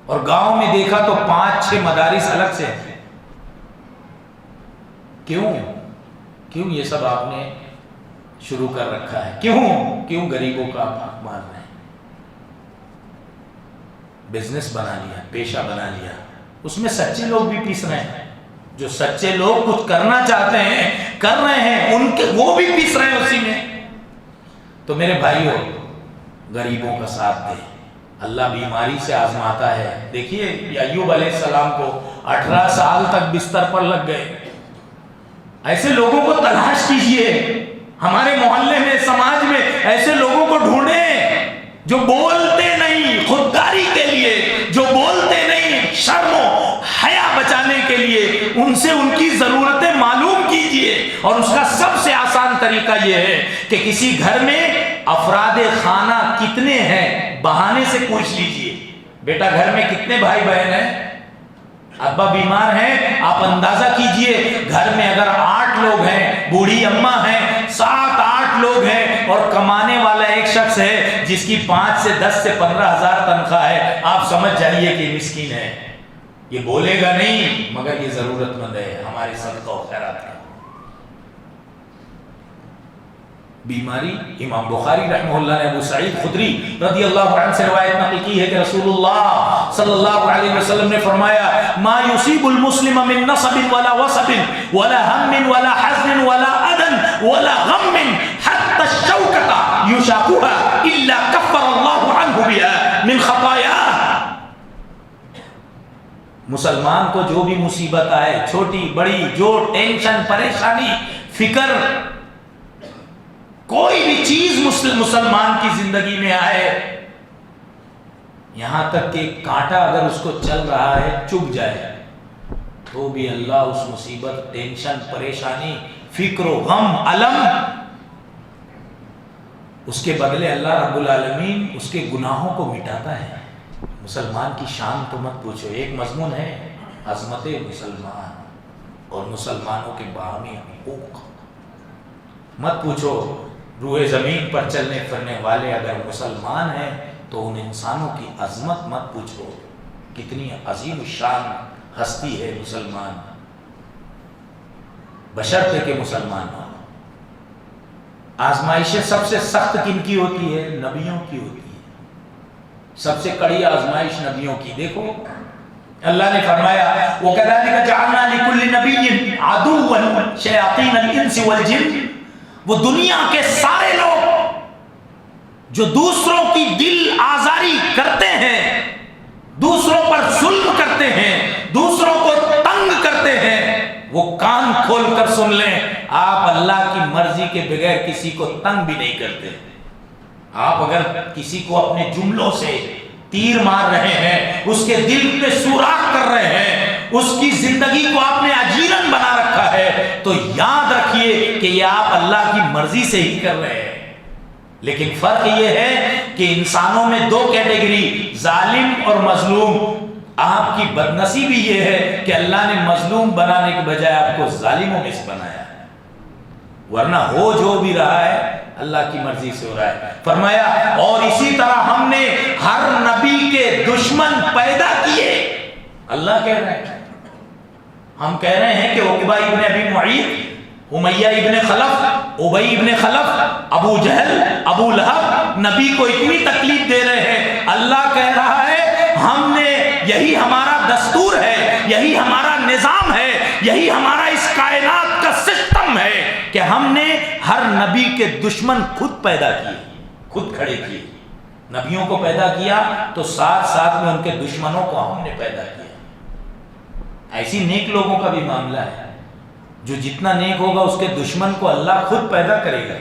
اور گاؤں میں دیکھا تو 5-6 مدارس الگ سے ہیں۔ کیوں یہ سب آپ نے شروع کر رکھا ہے؟ کیوں غریبوں کا حق مار رہے ہیں؟ بزنس بنا لیا، پیشہ بنا لیا، اس میں سچے لوگ بھی پیس رہے ہیں. جو سچے لوگ کچھ کرنا چاہتے ہیں، کر رہے ہیں، ان کے وہ بھی پیس رہے ہیں اسی میں. تو میرے بھائیوں، غریبوں کا ساتھ دیں. اللہ بیماری سے آزماتا ہے. دیکھیے ایوب علیہ السلام کو 18 سال تک بستر پر لگ گئے. ایسے لوگوں کو تلاش کیجئے. ہمارے محلے میں، سماج میں ایسے لوگوں کو ڈھونڈیں جو بولتے نہیں خودداری کے لیے، جو بولتے نہیں شرم و حیا بچانے کے لیے. ان سے ان کی ضرورتیں معلوم کیجئے. اور اس کا سب سے آسان طریقہ یہ ہے کہ کسی گھر میں افراد خانہ کتنے ہیں بہانے سے پوچھ لیجئے. بیٹا گھر میں کتنے بھائی بہن ہیں؟ ابا بیمار ہیں، آپ اندازہ کیجئے. گھر میں اگر 8 لوگ ہیں، بوڑھی اماں ہیں، 7-8 لوگ ہیں، اور کمانے والا ایک شخص ہے جس کی 5 سے 10 سے 15 ہزار تنخواہ ہے، آپ سمجھ جائیے کہ مسکین ہے. یہ بولے گا نہیں مگر یہ ضرورت مند ہے ہمارے صدقہ و خیرات کا. بیماری. امام بخاری رحمہ اللہ نے ابو سعید خدری رضی اللہ عنہ سے روایت نقل کی ہے کہ رسول اللہ صلی اللہ علیہ وسلم نے فرمایا ما يصيب المسلم من نصب ولا وصب ولا هم ولا حزن ولا اذى ولا غم حتى الشوكة يشاقها الا كفر الله عنه بها من خطاياه. مسلمان کو جو بھی مصیبت آئے، چھوٹی بڑی، جو ٹینشن، پریشانی، فکر، کوئی بھی چیز مسلمان کی زندگی میں آئے، یہاں تک کہ کانٹا اگر اس کو چل رہا ہے چبھ جائے، تو بھی اللہ اس مصیبت، ٹینشن، پریشانی، فکر و غم، علم، اس کے بدلے اللہ رب العالمین اس کے گناہوں کو مٹاتا ہے. مسلمان کی شان تو مت پوچھو. ایک مضمون ہے عظمت مسلمان اور مسلمانوں کے باہمی حقوق. مت پوچھو. روئے زمین پر چلنے پھرنے والے اگر مسلمان ہیں تو ان انسانوں کی عظمت مت پوچھو. کتنی عظیم الشان ہستی ہے مسلمان، بشرطے کہ مسلمان ہو. آزمائشیں سب سے سخت کن کی ہوتی ہے؟ نبیوں کی ہوتی ہے. سب سے کڑی آزمائش نبیوں کی. دیکھو اللہ نے فرمایا وَكَذَلِكَ جَعَلْنَا لِكُلِّ نَبِيٍّ عَدُوًّا شَيَاطِينَ الْإِنسِ وَالْجِنِّ. وہ دنیا کے سارے لوگ جو دوسروں کی دل آزاری کرتے ہیں، دوسروں پر ظلم کرتے ہیں، دوسروں کو تنگ کرتے ہیں، وہ کان کھول کر سن لیں، آپ اللہ کی مرضی کے بغیر کسی کو تنگ بھی نہیں کرتے. آپ اگر کسی کو اپنے جملوں سے تیر مار رہے ہیں، اس کے دل پہ سوراخ کر رہے ہیں، اس کی زندگی کو آپ نے اجیرن بنا رکھا ہے، تو یاد رکھیے کہ یہ آپ اللہ کی مرضی سے ہی کر رہے ہیں. لیکن فرق یہ ہے کہ انسانوں میں 2 کیٹیگری، ظالم اور مظلوم. آپ کی بدنصیبی یہ ہے کہ اللہ نے مظلوم بنانے کے بجائے آپ کو ظالموں میں سے بنایا ہے. ورنہ ہو جو بھی رہا ہے اللہ کی مرضی سے ہو رہا ہے. فرمایا اور اسی طرح ہم نے ہر نبی کے دشمن پیدا کیے. اللہ کہہ رہے ہیں. ہم کہہ رہے ہیں کہ عقبہ ابن ابی معیط، امیہ ابن خلف، ابی ابن خلف، ابو جہل، ابو لہب نبی کو اتنی تکلیف دے رہے ہیں. اللہ کہہ رہا ہے ہم نے، یہی ہمارا دستور ہے، یہی ہمارا نظام ہے، یہی ہمارا اس کائنات کا سسٹم ہے کہ ہم نے ہر نبی کے دشمن خود پیدا کیے، خود کھڑے کیے. نبیوں کو پیدا کیا تو ساتھ ساتھ میں ان کے دشمنوں کو ہم نے پیدا کیا. ایسی نیک لوگوں کا بھی معاملہ ہے. جو جتنا نیک ہوگا اس کے دشمن کو اللہ خود پیدا کرے گا.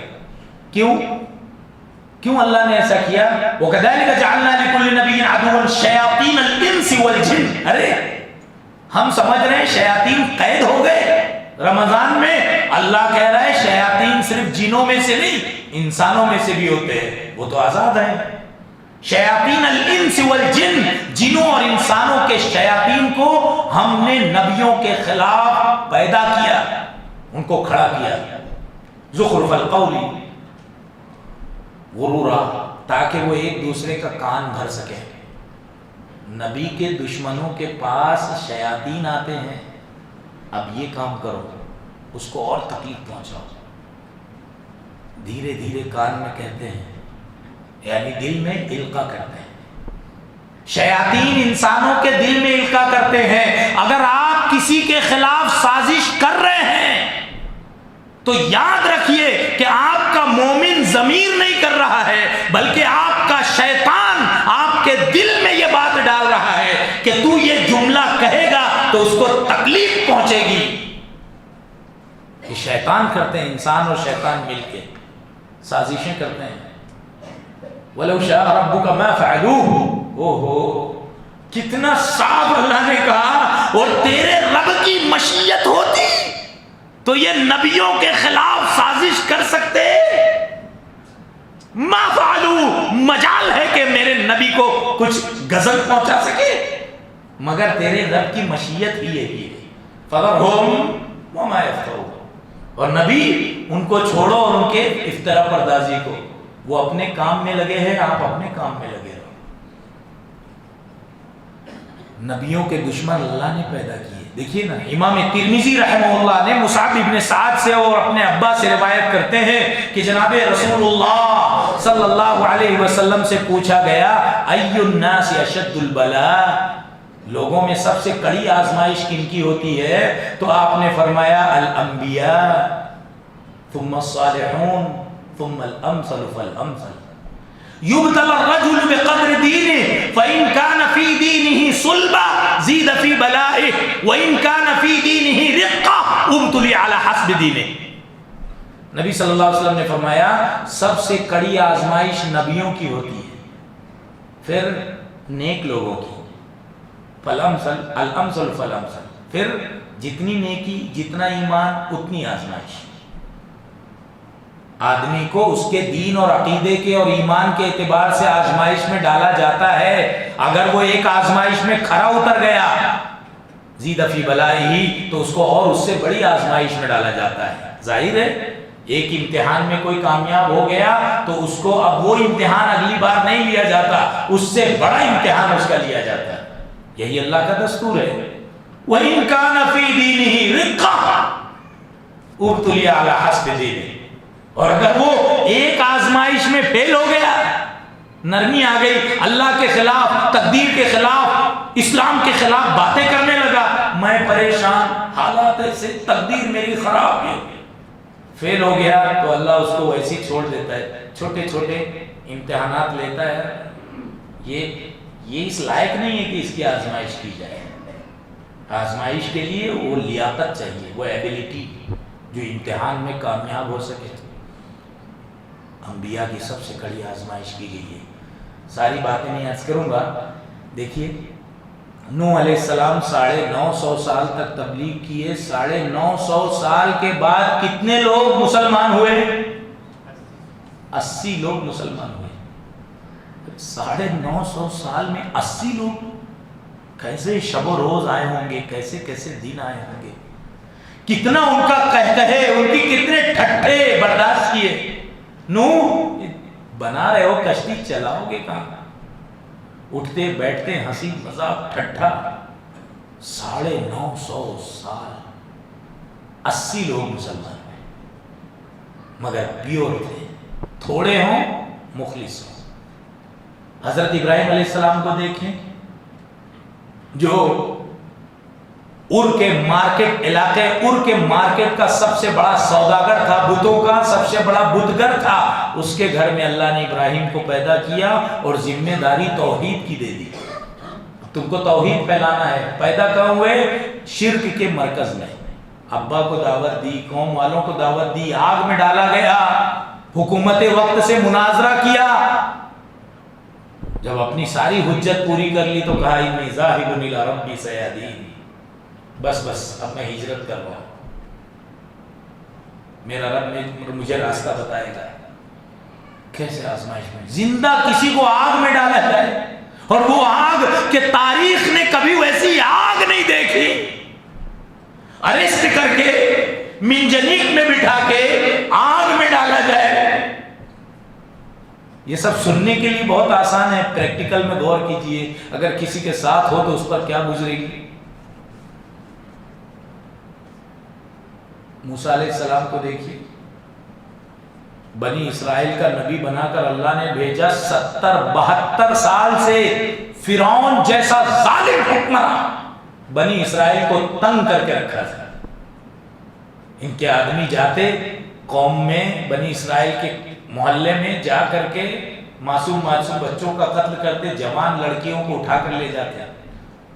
کیوں اللہ نے ایسا کیا؟ وَكَذَلِكَ جَعَلْنَا لِكُلِّ نَبِيٍّ عَدُوًّا شَيَاطِينَ الْإِنسِ وَالْجِنِّ. ارے ہم سمجھ رہے ہیں شیاطین قید ہو گئے رمضان میں. اللہ کہہ رہا ہے شیاطین صرف جنوں میں سے نہیں، انسانوں میں سے بھی ہوتے ہیں، وہ تو آزاد ہیں. شیاطین الانس والجن، جنوں اور انسانوں کے شیاطین کو ہم نے نبیوں کے خلاف پیدا کیا، ان کو کھڑا کیا. زخرف القول غرورا، تاکہ وہ ایک دوسرے کا کان بھر سکے. نبی کے دشمنوں کے پاس شیاطین آتے ہیں، اب یہ کام کرو، اس کو اور تکلیف پہنچاؤ. دھیرے دھیرے کان میں کہتے ہیں، یعنی دل میں القا کرتے ہیں. شیاطین انسانوں کے دل میں القاء کرتے ہیں. اگر آپ کسی کے خلاف سازش کر رہے ہیں تو یاد رکھیے کہ آپ کا مومن ضمیر نہیں کر رہا ہے، بلکہ آپ کا شیطان آپ کے دل میں یہ بات ڈال رہا ہے کہ تو یہ جملہ کہے گا تو اس کو تکلیف پہنچے گی. یہ شیطان کرتے ہیں، انسان اور شیطان مل کے سازشیں کرتے ہیں. وَلَوْ شَاءَ رَبُّكَ مَا فَعَلُوهُ. کتنا صاف اللہ نے کہا، اور تیرے رب کی مشیت ہوتی تو یہ نبیوں کے خلاف سازش کر سکتے؟ ما فعلوا، مجال ہے کہ میرے نبی کو کچھ غضب پہنچا سکے، مگر تیرے رب کی مشیت ہی یہی ہے. فَذَرْهُمْ وَمَا يَفْتَرُونَ. اور نبی ان کو چھوڑو اور ان کے افترا پردازی کو، وہ اپنے کام میں لگے ہیں، آپ اپنے کام میں لگے رہو. نبیوں کے دشمن اللہ نے پیدا کیے. دیکھیے نا، امام ترمذی رحمہ اللہ نے مصعب ابن سعد سے اور اپنے ابا سے روایت کرتے ہیں کہ جناب رسول اللہ صلی اللہ علیہ وسلم سے پوچھا گیا ای الناس اشد البلاء، لوگوں میں سب سے کڑی آزمائش کن کی ہوتی ہے؟ تو آپ نے فرمایا الانبیاء ثم الصالحون ثم الامثل فالامثل. يبتلى الرجل بقدر دينه فإن كان في دينه صلبة زيد في بلائه وإن كان في دينه رقة ابتلي على حسب دينه. نبی صلی اللہ علیہ وسلم نے فرمایا سب سے کڑی آزمائش نبیوں کی ہوتی ہے، پھر نیک لوگوں کی، فالامثل الامثل فالامثل، پھر جتنی نیکی جتنا ایمان اتنی آزمائش. آدمی کو اس کے دین اور عقیدے کے اور ایمان کے اعتبار سے آزمائش میں ڈالا جاتا ہے. اگر وہ ایک آزمائش میں کھرا اتر گیا زید فی بلائہ تو اس کو اور اس سے بڑی آزمائش میں ڈالا جاتا ہے. ظاہر ہے ایک امتحان میں کوئی کامیاب ہو گیا تو اس کو اب وہ امتحان اگلی بار نہیں لیا جاتا، اس سے بڑا امتحان اس کا لیا جاتا ہے. یہی اللہ کا دستور ہے. وَإِن كَانَ فِي دِينِهِ رِقَّةٌ ابْتُلِيَ عَلَى حَسْبِ دِينِهِ. اور اگر وہ ایک آزمائش میں فیل ہو گیا، نرمی آ گئی، اللہ کے خلاف، تقدیر کے خلاف، اسلام کے خلاف باتیں کرنے لگا، میں پریشان، حالات سے تقدیر میری خراب ہے، فیل ہو گیا، تو اللہ اس کو ویسے ہی چھوڑ دیتا ہے. چھوٹے چھوٹے امتحانات لیتا ہے. یہ اس لائق نہیں ہے کہ اس کی آزمائش کی جائے. آزمائش کے لیے وہ لیاقت چاہیے، وہ ایبیلٹی جو امتحان میں کامیاب ہو سکے. انبیاء کی سب سے کڑی آزمائش کی گئی ہے. ساری باتیں نہیں عرض کروں گا. دیکھیے نوح علیہ السلام 950 سال تک تبلیغ کیے. 950 سال کے بعد کتنے لوگ مسلمان ہوئے؟ 80 لوگ مسلمان ہوئے. 950 سال میں 80 لوگ، کیسے شب و روز آئے ہوں گے، کیسے کیسے دن آئے ہوں گے، کتنا ان کا کہے، ان کی کتنے ٹھٹھے برداشت کیے. نوح بنا رہے ہو کشتی، چلاؤ گے کہاں؟ اٹھتے بیٹھتے ہنسی مذاق ٹھٹھا. 950 سال 80 لوگ مسلمان ہوئے، مگر پیور تھے، تھوڑے ہوں مخلص ہوں. حضرت ابراہیم علیہ السلام کو دیکھیں، جو ار کے مارکیٹ، علاقے ار کے مارکیٹ کا سب سے بڑا سوداگر تھا، بتوں کا سب سے بڑا بتگر تھا. اس کے گھر میں اللہ نے ابراہیم کو پیدا کیا اور ذمہ داری توحید کی دے دی. تم کو توحید پھیلانا ہے. پیدا کہاں ہوئے؟ شرک کے مرکز میں. ابا کو دعوت دی، قوم والوں کو دعوت دی، آگ میں ڈالا گیا، حکومت وقت سے مناظرہ کیا. جب اپنی ساری حجت پوری کر لی تو کہا انی ذاہب الی ربی سیہدین، بس اب میں ہجرت کر رہا ہوں، میرا رب مجھے راستہ بتائے گا. کیسے آزمائش میں زندہ کسی کو آگ میں ڈالا جائے، اور وہ آگ کہ تاریخ نے کبھی ویسی آگ نہیں دیکھی. اریسٹ کر کے منجنیق میں بٹھا کے آگ میں ڈالا جائے. یہ سب سننے کے لیے بہت آسان ہے، پریکٹیکل میں غور کیجئے. اگر کسی کے ساتھ ہو تو اس پر کیا گزرے گی. موسیٰ علیہ السلام کو دیکھیے، بنی اسرائیل کا نبی بنا کر اللہ نے بھیجا. 72 سال سے فرعون جیسا ظالم حکمراں بنی اسرائیل کو تنگ کر کے رکھا تھا. ان کے آدمی جاتے قوم میں بنی اسرائیل کے محلے میں جا کر کے معصوم بچوں کا قتل کرتے, جوان لڑکیوں کو اٹھا کر لے جاتے.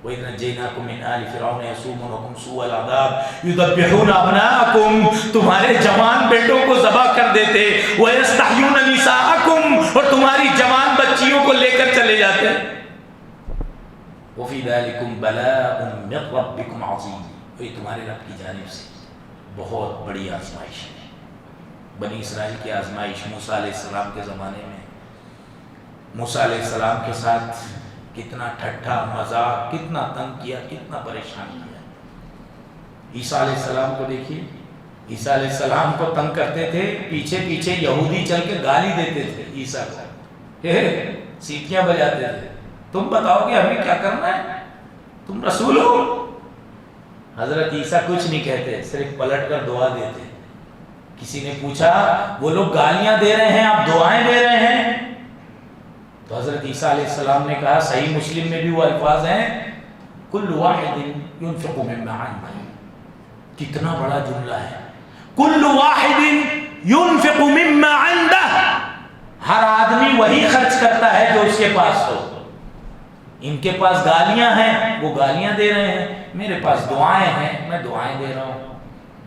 وَإِذْ نَجَّيْنَاكُمْ مِنْ آلِ فِرْعَوْنَ يَسُومُونَكُمْ سُوءَ الْعَذَابِ يُذَبِّحُونَ أَبْنَاءَكُمْ, تمہارے جوان بیٹوں کو ذبح کر دیتے. وَيَسْتَحْيُونَ نِسَاءَكُمْ, اور تمہاری جوان بچیوں کو لے کر چلے جاتے. وَفِي ذَلِكُمْ بَلَاءٌ مِّن رَّبِّكُمْ عَظِيمٌ, یہ تمہارے رب کی جانب سے بہت بڑی آزمائش ہے. بنی اسرائیل کی آزمائش موسیٰ علیہ السلام کے زمانے میں, موسیٰ علیہ السلام کے ساتھ کتنا ٹھٹھا مذاق, کتنا تنگ کیا, کتنا پریشان کیا. عیسیٰ علیہ السلام کو دیکھیے, عیسیٰ علیہ السلام کو تنگ کرتے تھے, پیچھے پیچھے یہودی چل کے گالی دیتے تھے عیسیٰ کو, سیٹیاں بجاتے تھے. تم بتاؤ کہ ہمیں کیا کرنا ہے, تم رسول ہو. حضرت عیسیٰ کچھ نہیں کہتے, صرف پلٹ کر دعا دیتے. کسی نے پوچھا وہ لوگ گالیاں دے رہے ہیں, آپ دعائیں دے رہے ہیں. تو حضرت عیسیٰ علیہ السلام نے کہا, صحیح مسلم میں بھی وہ الفاظ ہیں, کل واحد ينفق مما عنده. کتنا بڑا جملہ ہے, کل واحد ينفق مما عنده, ہر آدمی وہی خرچ کرتا ہے جو اس کے پاس ہو. ان کے پاس گالیاں ہیں, وہ گالیاں دے رہے ہیں, میرے پاس دعائیں ہیں, میں دعائیں دے رہا ہوں.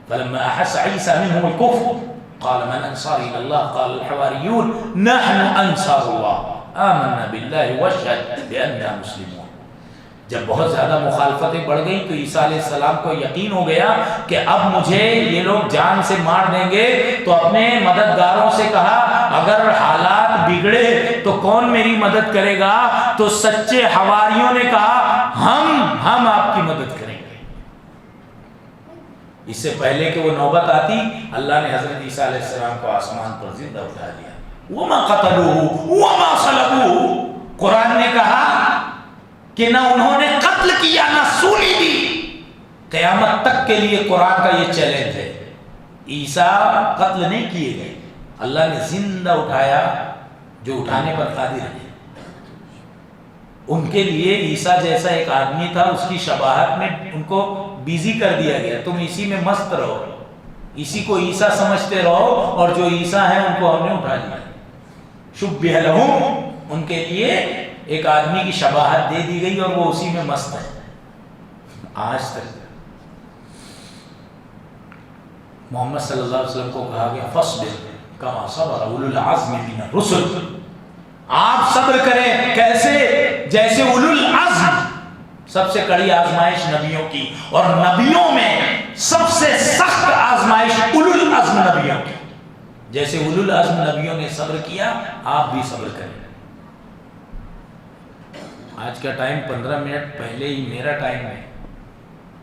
فلما احس عيسى منهم الكفر قال من انصاري الى الله قال الحواريون نحن انصار الله آمنا بالله واشهد باننا مسلمون. جب بہت زیادہ مخالفتیں بڑھ گئی تو عیسیٰ علیہ السلام کو یقین ہو گیا کہ اب مجھے یہ لوگ جان سے مار دیں گے. تو اپنے مددگاروں سے کہا, اگر حالات بگڑے تو کون میری مدد کرے گا؟ تو سچے حواریوں نے کہا, ہم آپ کی مدد کریں گے. اس سے پہلے کہ وہ نوبت آتی, اللہ نے حضرت عیسیٰ علیہ السلام کو آسمان پر زندہ اٹھا دیا. وَمَا قَتَلُوهُ وَمَا صَلَبُوهُ, قرآن نے کہا کہ نہ انہوں نے قتل کیا نہ سولی دی. قیامت تک کے لیے قرآن کا یہ چیلنج ہے. عیسیٰ قتل نہیں کیے گئے, اللہ نے زندہ اٹھایا جو اٹھانے پر قادر ہے. ان کے لیے عیسیٰ جیسا ایک آدمی تھا, اس کی شباہت میں ان کو بیزی کر دیا گیا, تم اسی میں مست رہو, اسی کو عیسیٰ سمجھتے رہو, اور جو عیسیٰ ہیں ان کو ہم نے اٹھا لیا. شبہ لہم, ان کے لیے ایک آدمی کی شباہت دے دی گئی اور وہ اسی میں مست ہے. آج تک محمد صلی اللہ علیہ وسلم کو کہا گیا فاصبر کما صبر اولو العزم من الرسل, آپ صبر کریں کیسے, جیسے اولو العزم. سب سے کڑی آزمائش نبیوں کی, اور نبیوں میں سب سے سخت آزمائش اولو العزم نبیوں کی. جیسے اولو العزم نبیوں نے صبر کیا, آپ بھی صبر کریں. آج کا ٹائم 15 منٹ پہلے ہی میرا ٹائم ہے,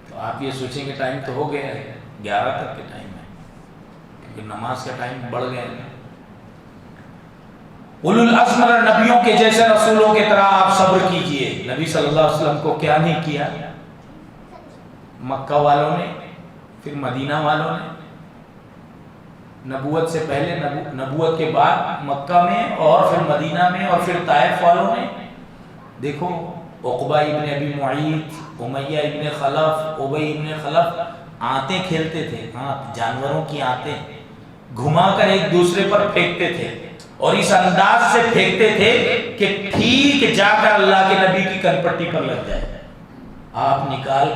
تو آپ یہ سوچیں کہ ٹائم تو ہو گیا ہے, 11 تک کے ٹائم ہے, کیونکہ نماز کا ٹائم بڑھ گیا ہے. اولو العزم نبیوں کے جیسے رسولوں کی طرح آپ صبر کیجئے. نبی صلی اللہ علیہ وسلم کو کیا نہیں کیا, مکہ والوں نے, پھر مدینہ والوں نے, نبوت سے پہلے, نبوت کے بعد مکہ میں, اور پھر مدینہ میں, اور پھر طائف والوں نے. دیکھو عقبہ ابن ابی معیط, امیہ ابن خلف, ابی ابن خلف آنتیں کھیلتے تھے, جانوروں کی آنتیں گھما کر ایک دوسرے پر پھینکتے تھے, اور اس انداز سے پھینکتے تھے کہ ٹھیک جا کر اللہ کے نبی کی کنپٹی پر لگ جائے. آپ نکال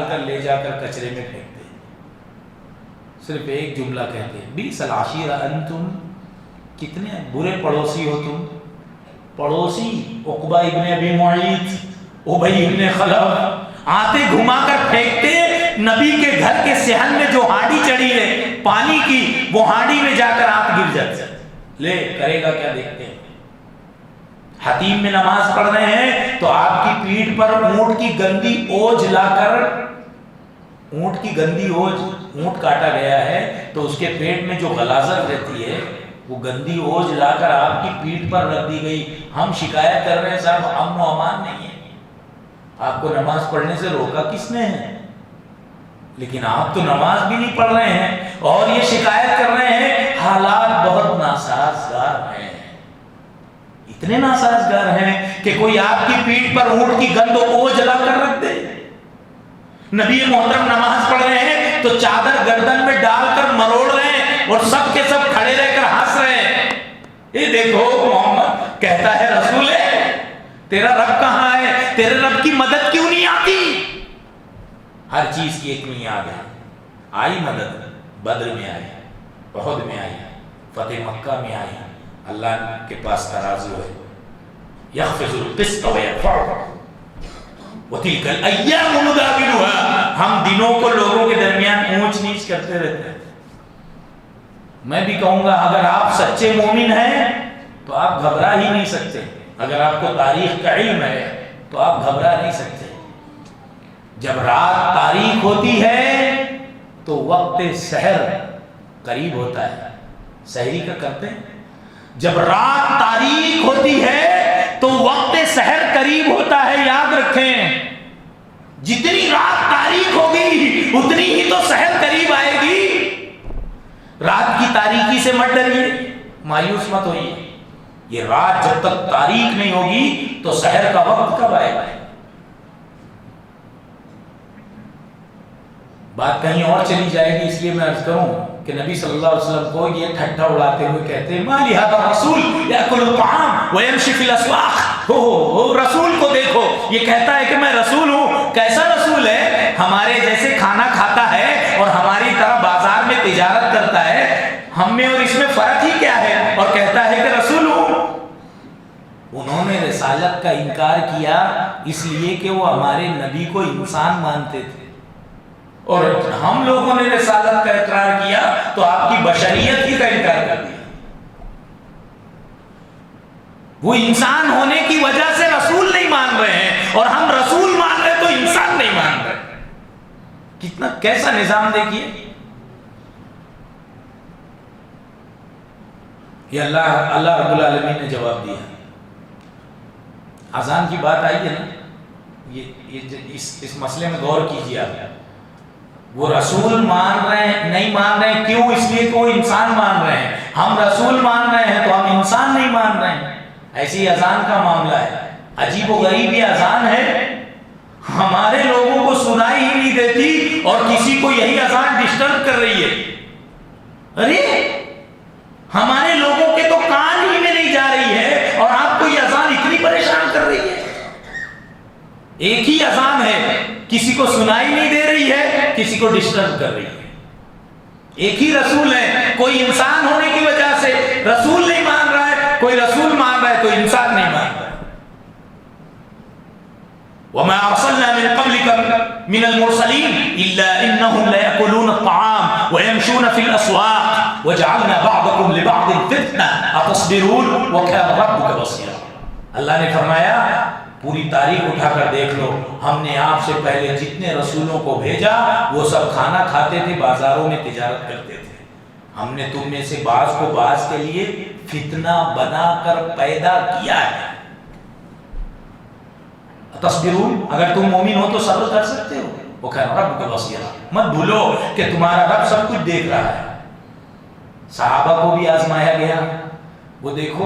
کر لے جا کر کچرے میں پھینکتے, صرف ایک جملہ کہتے, بئس العشیرہ انتم, کتنے برے پڑوسی ہو تم. پڑوسی عقبہ ابن ابی معیط, ابی ابن خلف آتے گھما کر پھینکتے, نبی کے گھر کے صحن میں جو ہانڈی چڑھی ہے پانی کی, وہ ہانڈی میں جا کر آنکھ گر جاتے. لے کرے گا کیا, دیکھتے ہیں. حتیم میں نماز پڑھ رہے ہیں تو آپ کی پیٹھ پر اونٹ کی گندی اوج لا کر, اونٹ کی گندی اوج, اونٹ کاٹا گیا ہے تو اس کے پیٹ میں جو غلاظت رہتی ہے وہ گندی اوج لا کر آپ کی پیٹھ پر رکھ دی گئی. ہم شکایت کر رہے ہیں صاحب امن و امان نہیں ہے, آپ کو نماز پڑھنے سے روکا کس نے ہے, لیکن آپ تو نماز بھی نہیں پڑھ رہے ہیں اور یہ شکایت کر رہے ہیں حالات بہت ناسازگار ہیں. اتنے ناسازگار ہیں کہ کوئی آپ کی پیٹھ پر اونٹ کی گند کو جلا کر رکھ دے. نبی محترم نماز پڑھ رہے ہیں تو چادر گردن میں ڈال کر مروڑ رہے ہیں اور سب کے سب کھڑے رہ کر ہنس رہے ہیں. یہ دیکھو محمد کہتا ہے رسول ہے تیرا رب کہاں ہے, تیرے رب کی مدد کیوں نہیں آتی؟ ہر چیز کی ایک بنیاد ہے. آئی مدد, بدر میں آئی, احد میں آئی, فتح مکہ میں آئی. اللہ کے پاس ترازو ہے. یخفض القسط ویرفع وتلک الایام نداولها. ہم دنوں کو لوگوں کے درمیان اونچ نیچ کرتے رہتے ہیں. میں بھی کہوں گا اگر آپ سچے مومن ہیں تو آپ گھبرا ہی نہیں سکتے. اگر آپ کو تاریخ کا علم ہے تو آپ گھبرا نہیں سکتے. جب رات تاریک ہوتی ہے تو وقت سحر قریب ہوتا ہے. سحری کا کرتے ہیں. جب رات تاریک ہوتی ہے تو وقت سحر قریب ہوتا ہے. یاد رکھیں جتنی رات تاریک ہوگی اتنی ہی تو سحر قریب آئے گی. رات کی تاریکی سے مت ڈریے, مایوس مت ہوئیے. یہ رات جب تک تاریک نہیں ہوگی تو سحر کا وقت کب آئے گا؟ بات کہیں اور چلی جائے گی, اس لیے میں عرض کروں کہ نبی صلی اللہ علیہ وسلم کو یہ ٹھٹھا اڑاتے ہوئے کہتے ہیں ما لہذا الرسول یاکل الطعام ویمشی فی الاسواق. رسول کو دیکھو, یہ کہتا ہے کہ میں رسول ہوں. کیسا رسول ہے؟ ہمارے جیسے کھانا کھاتا ہے اور ہماری طرح بازار میں تجارت کرتا ہے. ہم میں اور اس میں فرق ہی کیا ہے؟ اور کہتا ہے کہ رسول ہوں. انہوں نے رسالت کا انکار کیا اس لیے کہ وہ ہمارے نبی کو انسان مانتے تھے, اور ہم لوگوں نے رسالت کا اقرار کیا تو آپ کی بشریت ہی کا انکار کر دیا. وہ انسان ہونے کی وجہ سے رسول نہیں مان رہے ہیں اور ہم رسول مان رہے تو انسان نہیں مان رہے. کتنا کیسا نظام دیکھیے. یہ اللہ رب العالمین نے جواب دیا. اذان کی بات آئی ہے نا, اس مسئلے میں غور کیجیے آپ. وہ رسول مان رہے ہیں, نہیں مان رہے ہیں, کیوں؟ اس لیے کہ وہ انسان مان رہے ہیں. ہم رسول مان رہے ہیں تو ہم انسان نہیں مان رہے ہیں. ایسی اذان کا معاملہ ہے. عجیب و غریب یہ اذان ہے, ہمارے لوگوں کو سنائی ہی نہیں دیتی اور کسی کو یہی اذان ڈسٹرب کر رہی ہے. ارے ہمارے لوگوں کے تو کان ہی میں نہیں جا رہی ہے اور آپ کو یہ اذان اتنی پریشان کر رہی ہے. ایک ہی اذان ہے, کسی کو سنائی نہیں دے رہی ہے, کسی کو ڈسٹرب کر رہی ہے. ایک ہی رسول ہے, کوئی انسان ہونے کی وجہ سے رسول نہیں مان رہا ہے, کوئی رسول مان رہا ہے تو انسان نہیں مان رہا ہے. وَمَا أَرْسَلْنَا مِن قَبْلِكَ مِنَ الْمُرْسَلِينَ إِلَّا إِنَّهُمْ لَيَأْكُلُونَ الطَّعَامَ وَيَمْشُونَ فِي الْأَسْوَاقِ وَجَعَلْنَا بَعْضَكُمْ لِبَعْضٍ فِتْنَةً أَتَصْبِرُونَ وَكَانَ رَبُّكَ بَصِيرًا. اللہ نے فرمایا پوری تاریخ اٹھا کر دیکھ لو, ہم نے آپ سے پہلے جتنے رسولوں کو بھیجا وہ سب کھانا کھاتے تھے, بازاروں میں تجارت کرتے تھے. ہم نے تم میں سے بعض کو بعض کے لیے فتنہ بنا کر پیدا کیا ہے. تصبرون, اگر تم مومن ہو تو صبر کر سکتے ہو. وہ کہہ رہا رب کا بصیرہ, مت بھولو کہ تمہارا رب سب کچھ دیکھ رہا ہے. صحابہ کو بھی آزمایا گیا. وہ دیکھو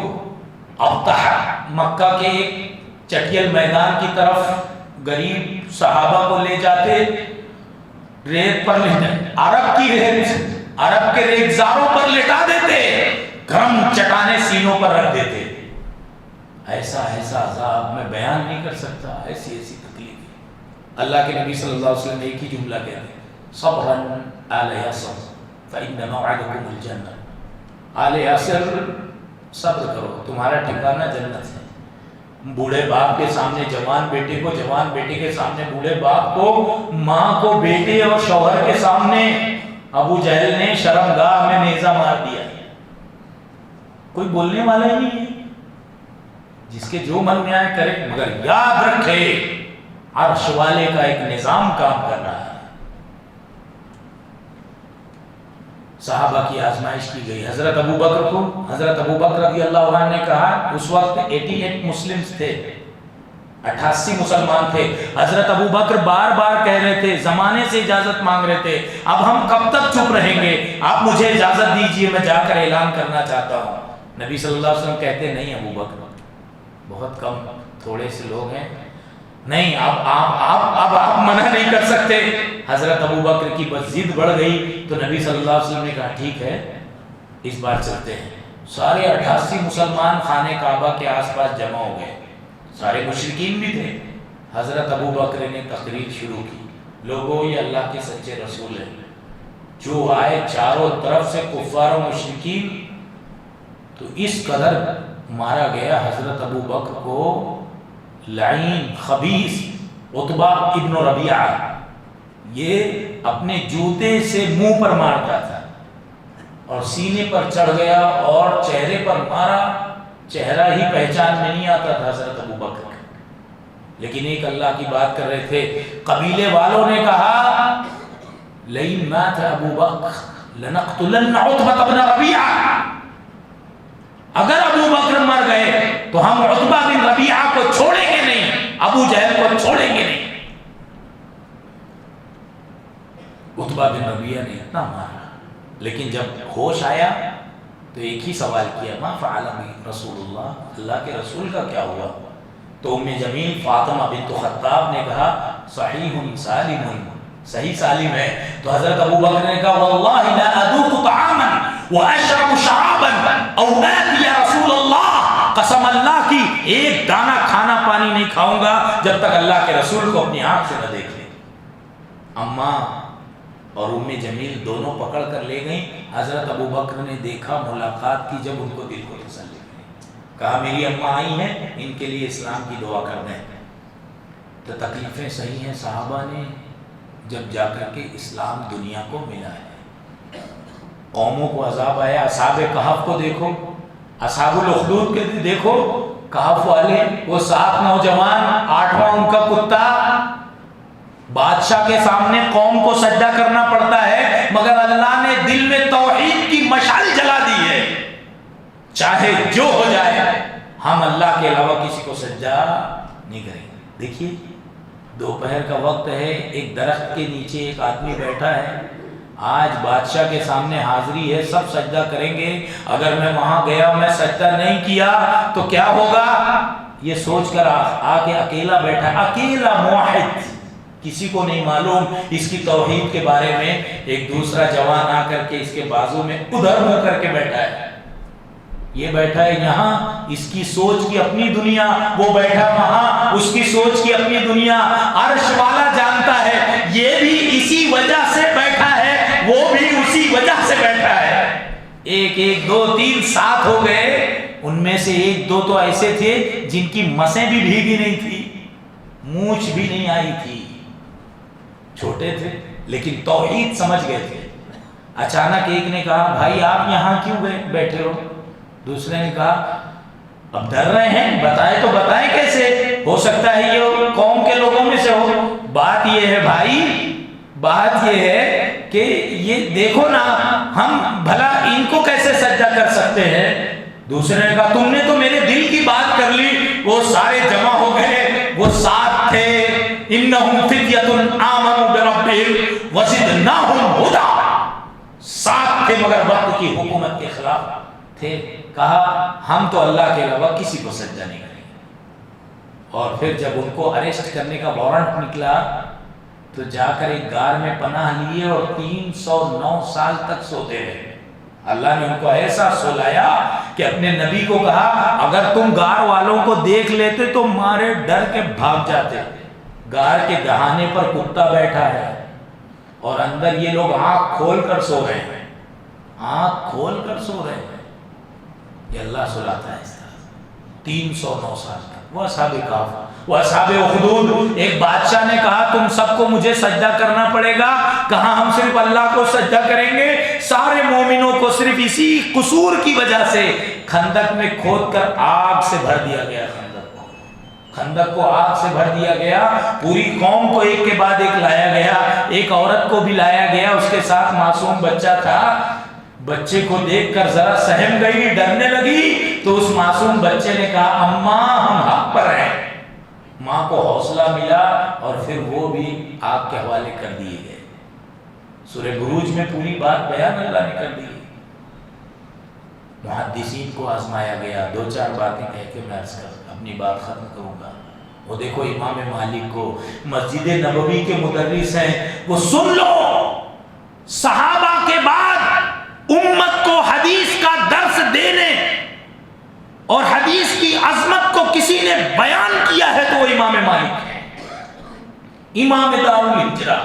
ابطح مکہ کے ایک چٹیل میدان کی طرف غریب صحابہ کو لے جاتے, ریت پر لے جاتے, عرب کی ریت, عرب کے ریگزاروں پر لٹا دیتے, گرم چٹانے سینوں پر رکھ دیتے. ایسا عذاب میں بیان نہیں کر سکتا, ایسی تکلیف. اللہ کے نبی صلی اللہ علیہ وسلم ایک ہی جملہ کہتے, صبرا آل یاسر فإن موعدکم الجنہ. آل یاسر صبر کرو, تمہارا ٹھکانہ جنت ہے. بوڑھے باپ کے سامنے جوان بیٹے کو, جوان بیٹے کے سامنے بوڑھے باپ کو, ماں کو بیٹے اور شوہر کے سامنے ابو جہل نے شرمگاہ میں نیزہ مار دیا. کوئی بولنے والا ہی نہیں ہے, جس کے جو من میں آئے کرے. مگر یاد رکھے عرش والے کا ایک نظام کام کر رہا ہے. صحابہ کی آزمائش کی گئی. حضرت ابو بکر کو, حضرت ابو بکر رضی اللہ عنہ نے کہا, اس وقت 88 مسلمز تھے, 88 مسلمان تھے. حضرت ابو بکر بار بار کہہ رہے تھے, زمانے سے اجازت مانگ رہے تھے, اب ہم کب تک چپ رہیں گے, آپ مجھے اجازت دیجئے, میں جا کر اعلان کرنا چاہتا ہوں. نبی صلی اللہ علیہ وسلم کہتے نہیں ابو بکر, بہت کم، تھوڑے سے لوگ ہیں، نہیں آپ منع نہیں کر سکتے۔ حضرت ابو بکر کی بس ضد بڑھ گئی تو نبی صلی اللہ علیہ وسلم نے کہا ٹھیک ہے اس بار چلتے ہیں۔ سارے 88 مسلمان خانہ کعبہ کے آس پاس جمع ہو گئے، سارے مشرکین بھی تھے۔ حضرت ابو بکر نے تقریر شروع کی، لوگوں یہ اللہ کے سچے رسول ہیں، جو آئے چاروں طرف سے کفار و مشرکین، تو اس قدر مارا گیا حضرت ابو بکر کو، لعین خبیث عتبہ ابن ربیعہ یہ اپنے جوتے سے منہ پر مارتا تھا اور سینے پر چڑھ گیا اور چہرے پر مارا، چہرہ ہی پہچان میں نہیں آتا تھا حضرت ابو بکر۔ لیکن ایک اللہ کی بات کر رہے تھے، قبیلے والوں نے کہا لئن مات ابو بکر لنقتلن عتبہ بن ربیعہ، اگر ابو بکر مر گئے تو ہم عتبہ بن ربیعہ کو چھوڑیں گے نہیں، ابو جہل کو چھوڑیں گے نہیں۔ عتبہ بن ربیعہ نے اتنا مارا، لیکن جب ہوش آیا تو ایک ہی سوال کیا، ما فعل بی رسول اللہ، اللہ کے رسول کا کیا ہوا؟ تو ام جمیل فاطمہ بنت خطاب نے کہا صحیح سالم، صحیح سالم ہے۔ تو حضرت ابو بکر نے کہا واللہ لا اذوق طعاما واشرب شرابا او آتی رسول اللہ، قسم اللہ کی ایک دانہ کھانا پانی نہیں کھاؤں گا جب تک اللہ کے رسول کو اپنی آنکھ سے نہ دیکھ لے۔ اماں اور ام جمیل دونوں پکڑ کر لے گئیں۔ حضرت ابو بکر نے دیکھا ملاقات کی، جب ان کو دل کو تسلی ملی، کہا میری اماں آئی ہیں، ان کے لیے اسلام کی دعا کر دیں۔ تو تکلیفیں صحیح ہیں، صحابہ نے جب جا کر کے اسلام دنیا کو ملا ہے، قوموں کو عذاب آیا، اصحاب کہف کو دیکھو، اصحاب الاخدود کے دیکھو، کہف والے وہ 7 نوجوان، 8واں ان کا کتا، بادشاہ کے سامنے قوم کو سجدہ کرنا پڑتا ہے، مگر اللہ نے دل میں توحید کی مشعل جلا دی ہے، چاہے جو ہو جائے ہم اللہ کے علاوہ کسی کو سجدہ نہیں کریں گے۔ دیکھیے دوپہر کا وقت ہے، ایک درخت کے نیچے ایک آدمی بیٹھا ہے، آج بادشاہ کے سامنے حاضری ہے، سب سجدہ کریں گے، اگر میں وہاں گیا میں سجدہ نہیں کیا تو کیا ہوگا؟ یہ سوچ کر آ کے اکیلا بیٹھا ہے، اکیلا موحد، کسی کو نہیں معلوم اس کی توحید کے بارے میں۔ ایک دوسرا جوان آ کر کے اس کے بازو میں ادھر ہو کر کے بیٹھا ہے، یہ بیٹھا ہے یہاں، اس کی سوچ کی اپنی دنیا، وہ بیٹھا وہاں، اس کی سوچ کی اپنی دنیا۔ عرش والا جانتا ہے یہ بھی اسی وجہ سے بیٹھا ہے، وہ بھی اسی وجہ سے بیٹھا ہے۔ ایک 2 3 7 ہو گئے، ان میں سے 1 2 تو ایسے تھے جن کی مسیں بھی بھیگی نہیں تھی، مونچھ بھی نہیں آئی تھی، چھوٹے تھے لیکن توحید سمجھ گئے تھے۔ اچانک ایک نے کہا بھائی آپ یہاں کیوں بیٹھے ہو؟ دوسرے نے کہا اب ڈر رہے ہیں، بتائے تو بتائیں کیسے، ہو سکتا ہے یہ قوم کے لوگوں میں سے ہو۔ بات یہ ہے بھائی، بات یہ ہے کہ یہ دیکھو نا، ہم بھلا ان کو کیسے سجدہ کر سکتے ہیں؟ دوسرے نے کہا تم نے تو میرے دل کی بات کر لی۔ وہ سارے جمع ہو گئے، وہ 7 تھے، انہم فتیۃ آمنوا بربہم وزدناہم ہدی، 7 تھے مگر وقت کی حکومت کے خلاف تھے۔ کہا ہم تو اللہ کے علاوہ کسی کو سجدہ نہیں کریں گے۔ اور پھر جب ان کو اریسٹ کرنے کا وارنٹ نکلا تو جا کر ایک غار میں پناہ لیے اور 309 سال تک سوتے رہے۔ اللہ نے ان کو ایسا سلایا کہ اپنے نبی کو کہا اگر تم غار والوں کو دیکھ لیتے تو مارے ڈر کے بھاگ جاتے۔ غار کے دہانے پر کتا بیٹھا ہے اور اندر یہ لوگ آنکھ کھول کر سو رہے ہیں، آنکھ کھول کر سو رہے ہیں۔ یہ اللہ سلاتا ہے اس طرح 309 سال تک۔ وہ اصحاب کہف، وہ اصحاب اخدود، ایک بادشاہ نے کہا تم سب کو مجھے سجدہ کرنا پڑے گا، کہا ہم صرف اللہ کو سجدہ کریں گے۔ سارے مومنوں کو صرف اسی قصور کی وجہ سے خندق میں کھود کر آگ سے بھر دیا گیا، خندق کو آگ سے بھر دیا گیا۔ پوری قوم کو ایک کے بعد ایک لایا گیا، ایک عورت کو بھی لایا گیا، اس کے ساتھ معصوم بچہ تھا۔ بچے کو دیکھ کر ذرا سہم گئی، ڈرنے لگی، تو اس معصوم بچے نے کہا اماں ہم حق پر ہیں۔ ماں کو حوصلہ ملا اور پھر وہ بھی آگ کے حوالے کر دیے گئے۔ سورہ بروج میں پوری بات بیان اللہ نے کر دی۔ محدثین کو آزمایا گیا. 2-4 باتیں کہہ کے میں اپنی بات ختم کروں گا. وہ دیکھو امام مالک کو مسجد نبوی کے مدرس ہیں، وہ سن لو صحابہ کے بعد امت کو حدیث کا درس دینے اور حدیث کی عظمت کو کسی نے بیان کیا ہے تو وہ امام مالک ہے، امام دار الہجرہ.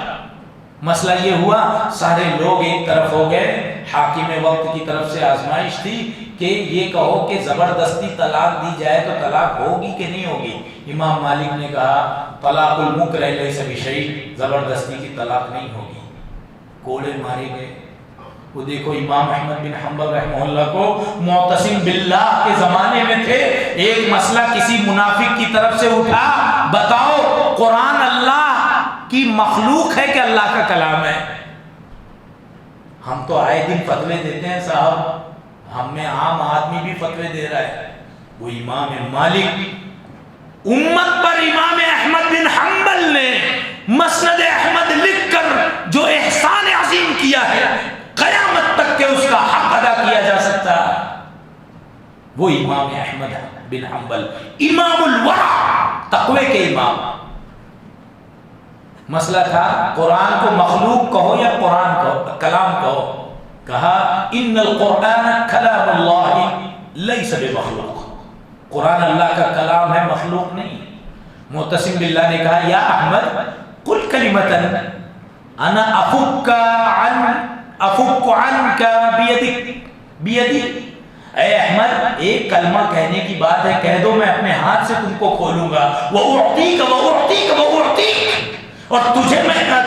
مسئلہ یہ ہوا سارے لوگ ایک طرف ہو گئے، حاکم وقت کی طرف سے آزمائش تھی کہ یہ کہو کہ زبردستی طلاق دی جائے تو طلاق ہوگی کہ نہیں ہوگی. امام مالک نے کہا طلاق المکرہ لیس بشیء، زبردستی کی طلاق نہیں ہوگی. کوڑے مارے گئے. وہ دیکھو امام احمد بن حنبل رحمہ اللہ کو معتصم باللہ کے زمانے میں تھے، ایک مسئلہ کسی منافق کی طرف سے اٹھا، بتاؤ قرآن اللہ کی مخلوق ہے کہ اللہ کا کلام ہے؟ ہم تو آئے دن فتوے دیتے ہیں صاحب، ہم میں عام آدمی بھی فتوے دے رہا ہے. وہ امام مالک امت پر امام احمد بن حنبل نے مسند احمد لکھ کر جو احسان عظیم کیا ہے، قیامت تک کہ اس کا حق ادا کیا جا سکتا ہے، وہ امام احمد بن حنبل امام الورع، تقوی کے امام. مسئلہ تھا قرآن کو مخلوق کہو یا قرآن کہو، کلام کہو. کہا ان القرآن کلام اللہ لیس بمخلوق، قرآن اللہ کا کلام ہے، مخلوق نہیں. معتصم باللہ نے کہا یا احمد قل کلمۃ انا افک عنک بیدی. اے احمد ایک کلمہ کہنے کی بات ہے، کہہ دو میں اپنے ہاتھ سے تم کو کھولوں گا. وَأُعْطِيكَ وَأُعْطِيكَ وَأُعْطِيكَ، اور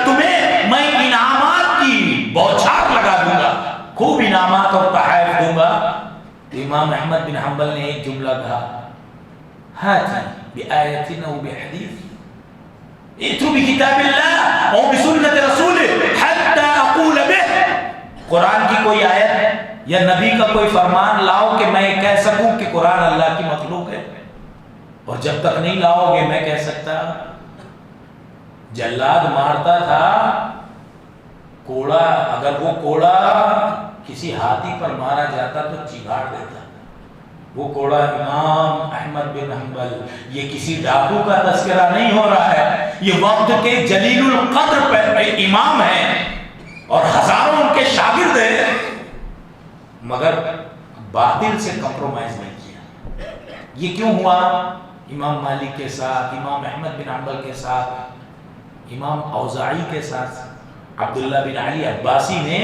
تمہیں میں انعامات کی بوچھار لگا دوں گا، خوب انعامات اور تحائف دوں گا. امام احمد بن حنبل نے ایک جملہ کہا ہاتی بآیتنا و بحدیث اتو بکتاب اللہ او بسنت رسول حتی اقول بہ. قرآن کی کوئی آیت یا نبی کا کوئی فرمان لاؤ کہ میں کہہ سکوں کہ قرآن اللہ کی مخلوق ہے، اور جب تک نہیں لاؤ گے میں کہہ سکتا. جلاد مارتا تھا کوڑا، اگر وہ کوڑا کسی ہاتھی پر مارا جاتا تو چگاڑ دیتا. وہ کوڑا امام احمد بن حنبل. یہ کسی ڈاکو کا تذکرہ نہیں ہو رہا ہے، یہ وقت کے جلیل القدر امام ہیں اور ہزاروں ان کے شاگرد ہیں، مگر باطل سے کمپرومائز نہیں کیا. یہ کیوں ہوا؟ امام مالک کے ساتھ، امام احمد بن حنبل کے ساتھ، امام اوزاعی کے ساتھ. عبداللہ بن علی عباسی نے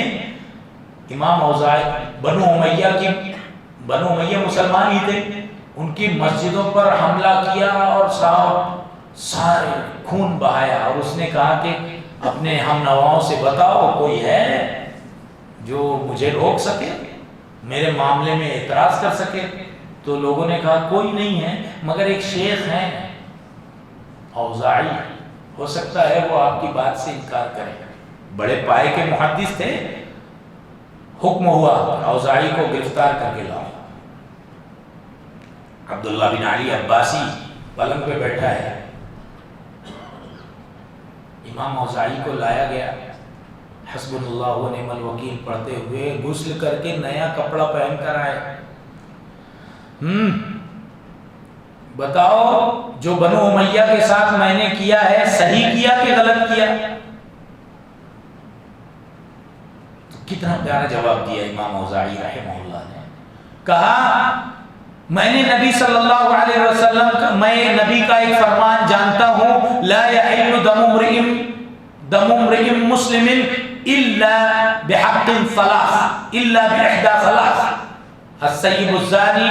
امام اوزاعی، بنو امیہ مسلمان ہی تھے، ان کی مسجدوں پر حملہ کیا اور سارے خون بہایا. اور اس نے کہا کہ اپنے ہم نواؤں سے بتاؤ کوئی ہے جو مجھے روک سکے، میرے معاملے میں اعتراض کر سکے. تو لوگوں نے کہا کوئی نہیں ہے، مگر ایک شیخ ہیں اوزاعی، ہو سکتا ہے وہ آپ کی بات سے انکار کریں. بڑے پائے کے محدث تھے. حکم ہوا اوزاعی کو گرفتار کر کے لاؤ. عبداللہ بن علی عباسی پلنگ پہ بیٹھا ہے، امام اوزاعی کو لایا گیا، حسبنا اللہ و نعم الوکیل پڑھتے ہوئے غسل کر کے نیا کپڑا پہن کر آئے. بتاؤ جو بنو امیہ کے ساتھ میں نے کیا ہے صحیح کیا کہ غلط کیا؟ تو کتنا پیارا جواب دیا امام اوزاعی رحمہ اللہ نے. کہا میں نے نبی صلی اللہ علیہ وسلم کا، میں نبی کا ایک فرمان جانتا ہوں، لا يحل دم امرئ مسلم الا بحق ثلاث الا باحدى ثلاث السيب الزاني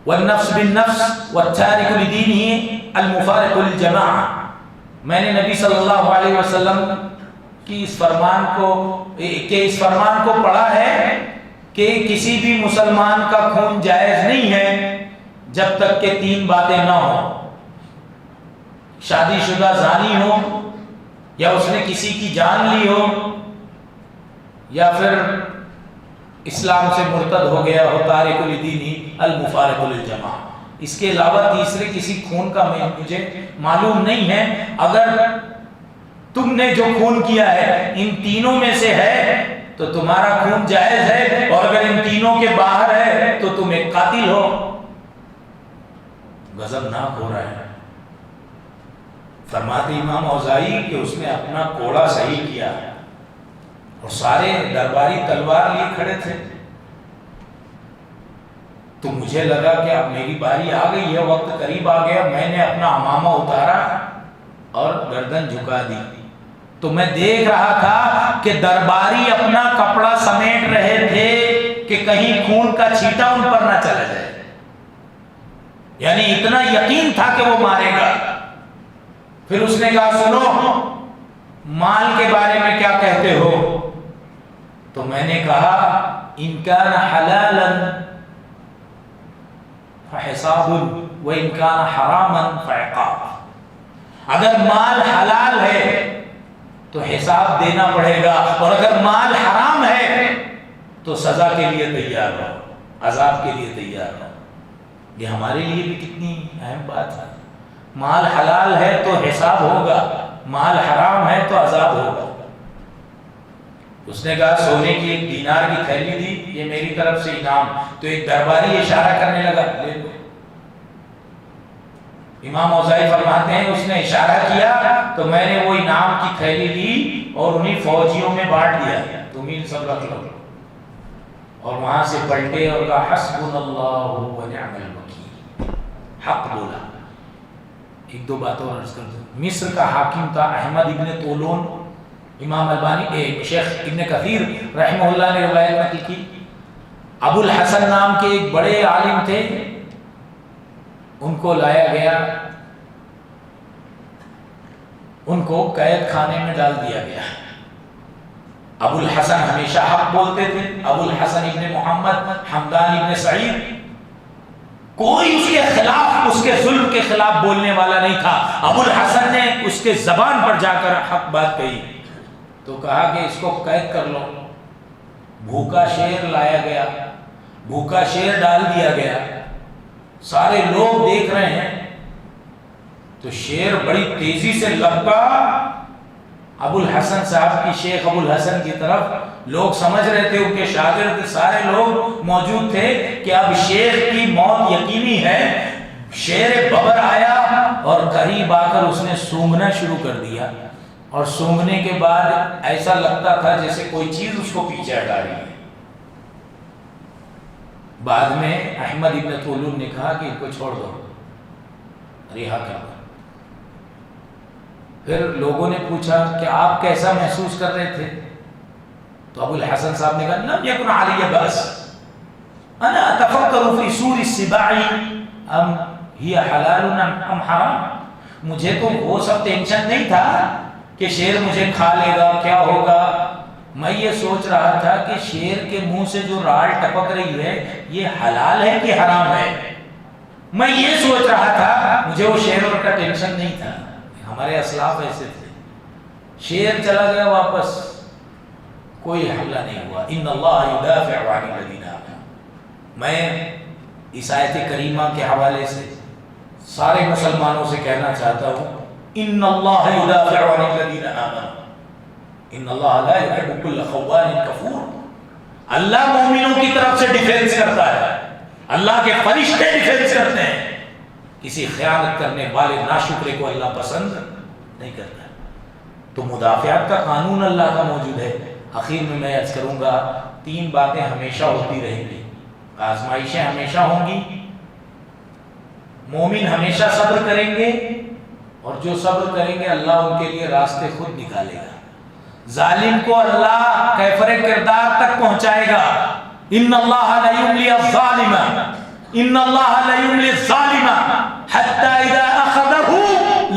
والنفس بالنفس والتارك لدينه المفارق للجماعة. میں نے نبی صلی اللہ علیہ وسلم کی اس فرمان کو پڑھا ہے کہ کسی بھی مسلمان کا خون جائز نہیں ہے جب تک کہ 3 باتیں نہ ہوں. شادی شدہ زانی ہو، یا اس نے کسی کی جان لی ہو، یا پھر اسلام سے مرتد ہو گیا ہو، تارک لدینہ المفارق للجماعہ. اس کے علاوہ تیسرے کسی خون کا مجھے معلوم نہیں ہے. اگر تم نے جو خون کیا ہے ان تینوں میں سے ہے تو تمہارا خون جائز ہے، اور اگر ان تینوں کے باہر ہے تو تم ایک قاتل ہو۔ غضبناک ہو رہا ہے۔ فرماتے امام اوزاعی کہ اس نے اپنا کوڑا صحیح کیا اور سارے درباری تلوار لیے کھڑے تھے، تو مجھے لگا کہ اب میری باری آ گئی ہے، وقت قریب آ گیا۔ میں نے اپنا عمامہ اتارا اور گردن جھکا دی، تو میں دیکھ رہا تھا کہ درباری اپنا کپڑا سمیٹ رہے تھے کہ کہیں خون کا چھیٹا ان پر نہ چلا جائے، یعنی اتنا یقین تھا کہ وہ مارے گا۔ پھر اس نے کہا سنو، مال کے بارے میں کیا کہتے ہو؟ تو میں نے کہا ان کان حلالا فحساب وان کان حراما فعقاب، اگر مال حلال ہے تو حساب دینا پڑے گا، اور اگر مال حرام ہے تو سزا کے لیے تیار رہو، عذاب کے لیے تیار رہو۔ یہ ہمارے لیے بھی کتنی اہم بات ہے۔ مال حلال ہے تو حساب ہوگا، مال حرام ہے تو عذاب ہوگا۔ اس نے کہا سونے کی ایک دینار کی تھیلی دی، یہ میری طرف سے انعام۔ تو ایک درباری اشارہ کرنے لگا، لے لو۔ امام اوزاعی فرماتے ہیں اس نے اشارہ کیا تو میں نے وہ انعام کی تھیلی لی اور انہیں فوجیوں میں بانٹ دیا، تم ہی سب رکھ لو۔ اور وہاں سے پلٹے اور کہا حسبنا اللہ ونعم الوکیل، حق بولا۔ ایک دو بات اور عرض کر دوں۔ مصر کا حاکم تھا احمد ابن طولون، امام البانی شیخ ابن کثیر رحمہ اللہ نے روایت نقل کی۔ ابو الحسن نام کے ایک بڑے عالم تھے، ان کو لایا گیا، ان کو قید خانے میں ڈال دیا گیا۔ ابو الحسن ہمیشہ حق بولتے تھے، ابو الحسن ابن محمد حمدان ابن سعید، کوئی اس کے خلاف، اس کے ظلم کے خلاف بولنے والا نہیں تھا۔ ابو الحسن نے اس کے زبان پر جا کر حق بات کہی، تو کہا کہ اس کو قید کر لو۔ بھوکا شیر لایا گیا، بھوکا شیر ڈال دیا گیا، سارے لوگ دیکھ رہے ہیں، تو شیر بڑی تیزی سے لپکا ابو الحسن صاحب کی، شیخ ابو الحسن کی طرف۔ لوگ سمجھ رہے تھے، ان کے شاگرد سارے لوگ موجود تھے کہ اب شیخ کی موت یقینی ہے۔ شیر ببر آیا اور قریب آ کر اس نے سونگنا شروع کر دیا، اور سونگنے کے بعد ایسا لگتا تھا جیسے کوئی چیز اس کو پیچھے ہٹا رہی ہے۔ بعد میں احمد ابن طولون نے کہا کہ ان کو چھوڑ دو، رہا کر دو۔ پھر لوگوں نے پوچھا کہ آپ کیسا محسوس کر رہے تھے؟ تو ابو الحسن صاحب نے کہا لم یکن علی بأس، انا اتفکر فی سور السباع ام ہی حلال ام حرام۔ مجھے تو وہ سب ٹینشن نہیں تھا کہ شیر مجھے کھا لے گا، کیا ہوگا۔ میں یہ سوچ رہا تھا کہ شیر کے منہ سے جو راڑ ٹپک رہی ہے یہ حلال ہے کہ حرام ہے، میں یہ سوچ رہا تھا، مجھے وہ شیر کا ٹینشن نہیں تھا۔ ہمارے اسلاف ایسے تھے، شیر چلا گیا واپس، کوئی حملہ نہیں ہوا۔ ان اللہ یدافع عن الذین آمنوا۔ میں اس آیت کریمہ کے حوالے سے سارے مسلمانوں سے کہنا چاہتا ہوں، ان اللہ یدافع عن الذین آمنوا ان اللہ لا يحب كل خوان کفور۔ اللہ مومنوں کی طرف سے ڈیفینس کرتا ہے، اللہ کے فرشتے ڈیفینس کرتے ہیں۔ کسی خیانت کرنے والے ناشکرے کو اللہ پسند نہیں کرتا۔ تو مدافعات کا قانون اللہ کا موجود ہے۔ آخر میں عرض کروں گا، تین باتیں ہمیشہ ہوتی رہیں گی، آزمائشیں ہمیشہ ہوں گی، مومن ہمیشہ صبر کریں گے، اور جو صبر کریں گے اللہ ان کے لیے راستے خود نکالے گا۔ ظالم کو اللہ کیفر کردار تک پہنچائے گا۔ ان اللہ لا یملی الظالم، ان اللہ لا یملی الظالم حتی اذا اخذہ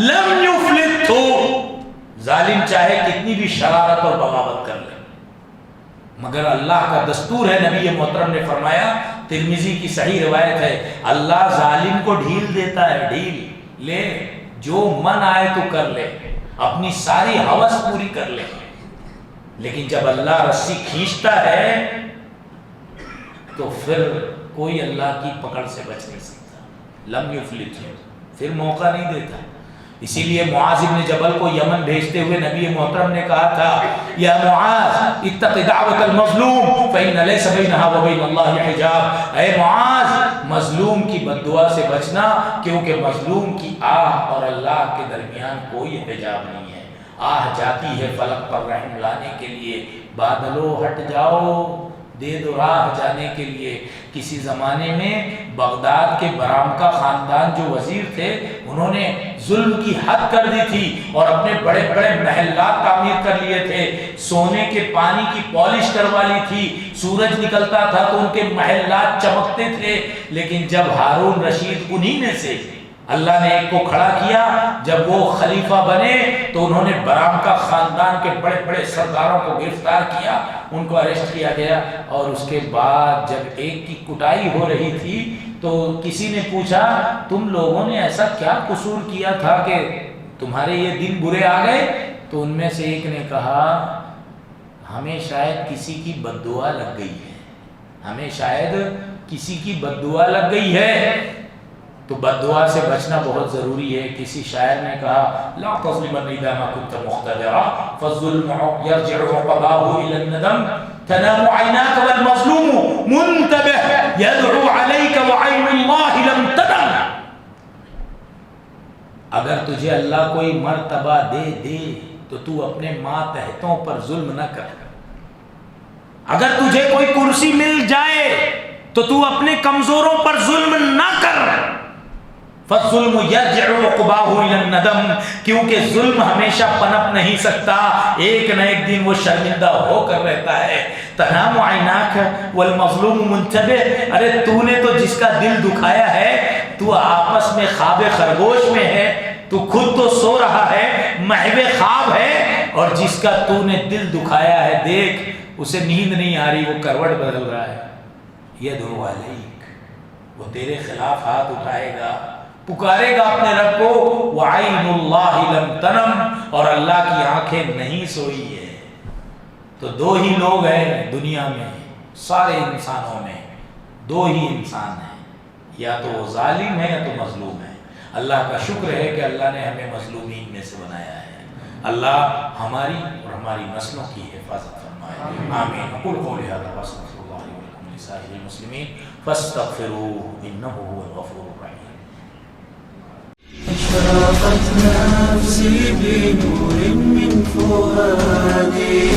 لم یفلتہ۔ ظالم چاہے کتنی بھی شرارت اور بغاوت کر لے، مگر اللہ کا دستور ہے، نبی محترم نے فرمایا، ترمذی کی صحیح روایت ہے، اللہ ظالم کو ڈھیل دیتا ہے، ڈھیل لے، جو من آئے تو کر لے، اپنی ساری ہوس پوری کر لے۔ لیکن جب اللہ رسی کھینچتا ہے تو پھر کوئی اللہ کی پکڑ سے بچ نہیں سکتا۔ لم یفلت، پھر موقع نہیں دیتا۔ اسی لیے معاذ بن جبل کو یمن بھیجتے ہوئے نبی محترم نے کہا تھا یا معاذ اتق دعوت المظلوم فإن ليس بينها وبين الله حجاب، اے معاذ مظلوم کی بد دعا سے بچنا، کیونکہ مظلوم کی آہ اور اللہ کے درمیان کوئی حجاب نہیں ہے۔ آہ جاتی ہے فلک پر رحم لانے کے لیے، بادلوں ہٹ جاؤ دے دو راہ جانے کے لیے۔ کسی زمانے میں بغداد کے برامکا خاندان جو وزیر تھے، انہوں نے ظلم کی حد کر دی تھی اور اپنے بڑے بڑے محلات تعمیر کر لیے تھے، سونے کے پانی کی پالش کروا لی تھی، سورج نکلتا تھا تو ان کے محلات چمکتے تھے۔ لیکن جب ہارون رشید انہی میں سے اللہ نے ایک کو کھڑا کیا، جب وہ خلیفہ بنے تو انہوں نے برامکا خاندان کے بڑے بڑے سرداروں کو گرفتار کیا، ان کو اریسٹ کیا گیا، اور اس کے بعد جب ایک کی کٹائی ہو رہی تھی تو کسی نے پوچھا تم لوگوں نے ایسا کیا قصور کیا تھا کہ تمہارے یہ دن برے آ گئے؟ تو ان میں سے ایک نے کہا ہمیں شاید کسی کی بد دعا لگ گئی ہے، ہمیں شاید کسی کی بد دعا لگ گئی ہے۔ تو بد دعا سے بچنا بہت ضروری ہے۔ کسی شاعر نے کہا لا تظلمن اذا ما كنت مقتدرا فالظلم يرجع عقباه الى الندم تنام عيناك والمظلوم منتبه يدعو عليك وعين الله لم تنم۔ اگر تجھے اللہ کوئی مرتبہ دے تو تو اپنے ماتحتوں پر ظلم نہ کر، اگر تجھے کوئی کرسی مل جائے تو تو اپنے کمزوروں پر ظلم نہ کر۔ فالظلم یرجع عقباه الى الندم، کیونکہ ظلم ہمیشہ پنپ نہیں سکتا، ایک نہ ایک دن وہ شرمندہ ہو کر رہتا ہے۔ تنام عیناک والمظلوم منتبہ، ارے تو نے تو جس کا دل دکھایا ہے، تو آپس میں خواب خرگوش میں ہے، تو خود تو سو رہا ہے، محو خواب ہے، اور جس کا تو نے دل دکھایا ہے دیکھ اسے نیند نہیں آ رہی، وہ کروٹ بدل رہا ہے۔ یدعو علیک، وہ تیرے خلاف ہاتھ اٹھائے گا، پکارے گا اپنے رب کو۔ وعین اللہ لم تنم، اور اللہ کی آنکھیں نہیں سوئی ہے۔ تو دو ہی لوگ ہیں دنیا میں، سارے انسانوں میں دو ہی انسان ہیں، یا تو وہ ظالم ہے یا تو مظلوم ہے۔ اللہ کا شکر ہے کہ اللہ نے ہمیں مظلومین میں سے بنایا ہے۔ اللہ ہماری اور ہماری نسلوں کی حفاظت فرمائے، آمین۔ اقول قولی ھذا واستغفر اللہ لی ولکم ولسائر المسلمین فاستغفروہ انہ ھو الغفور الرحیم۔ أشرقت نفسي بنور من فؤادي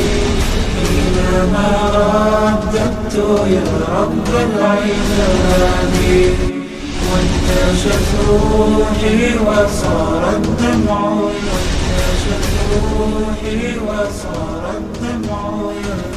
حينما رددت يا رب العباد، وانتشت روحي وصار الدمع، وانتشت روحي وصار الدمع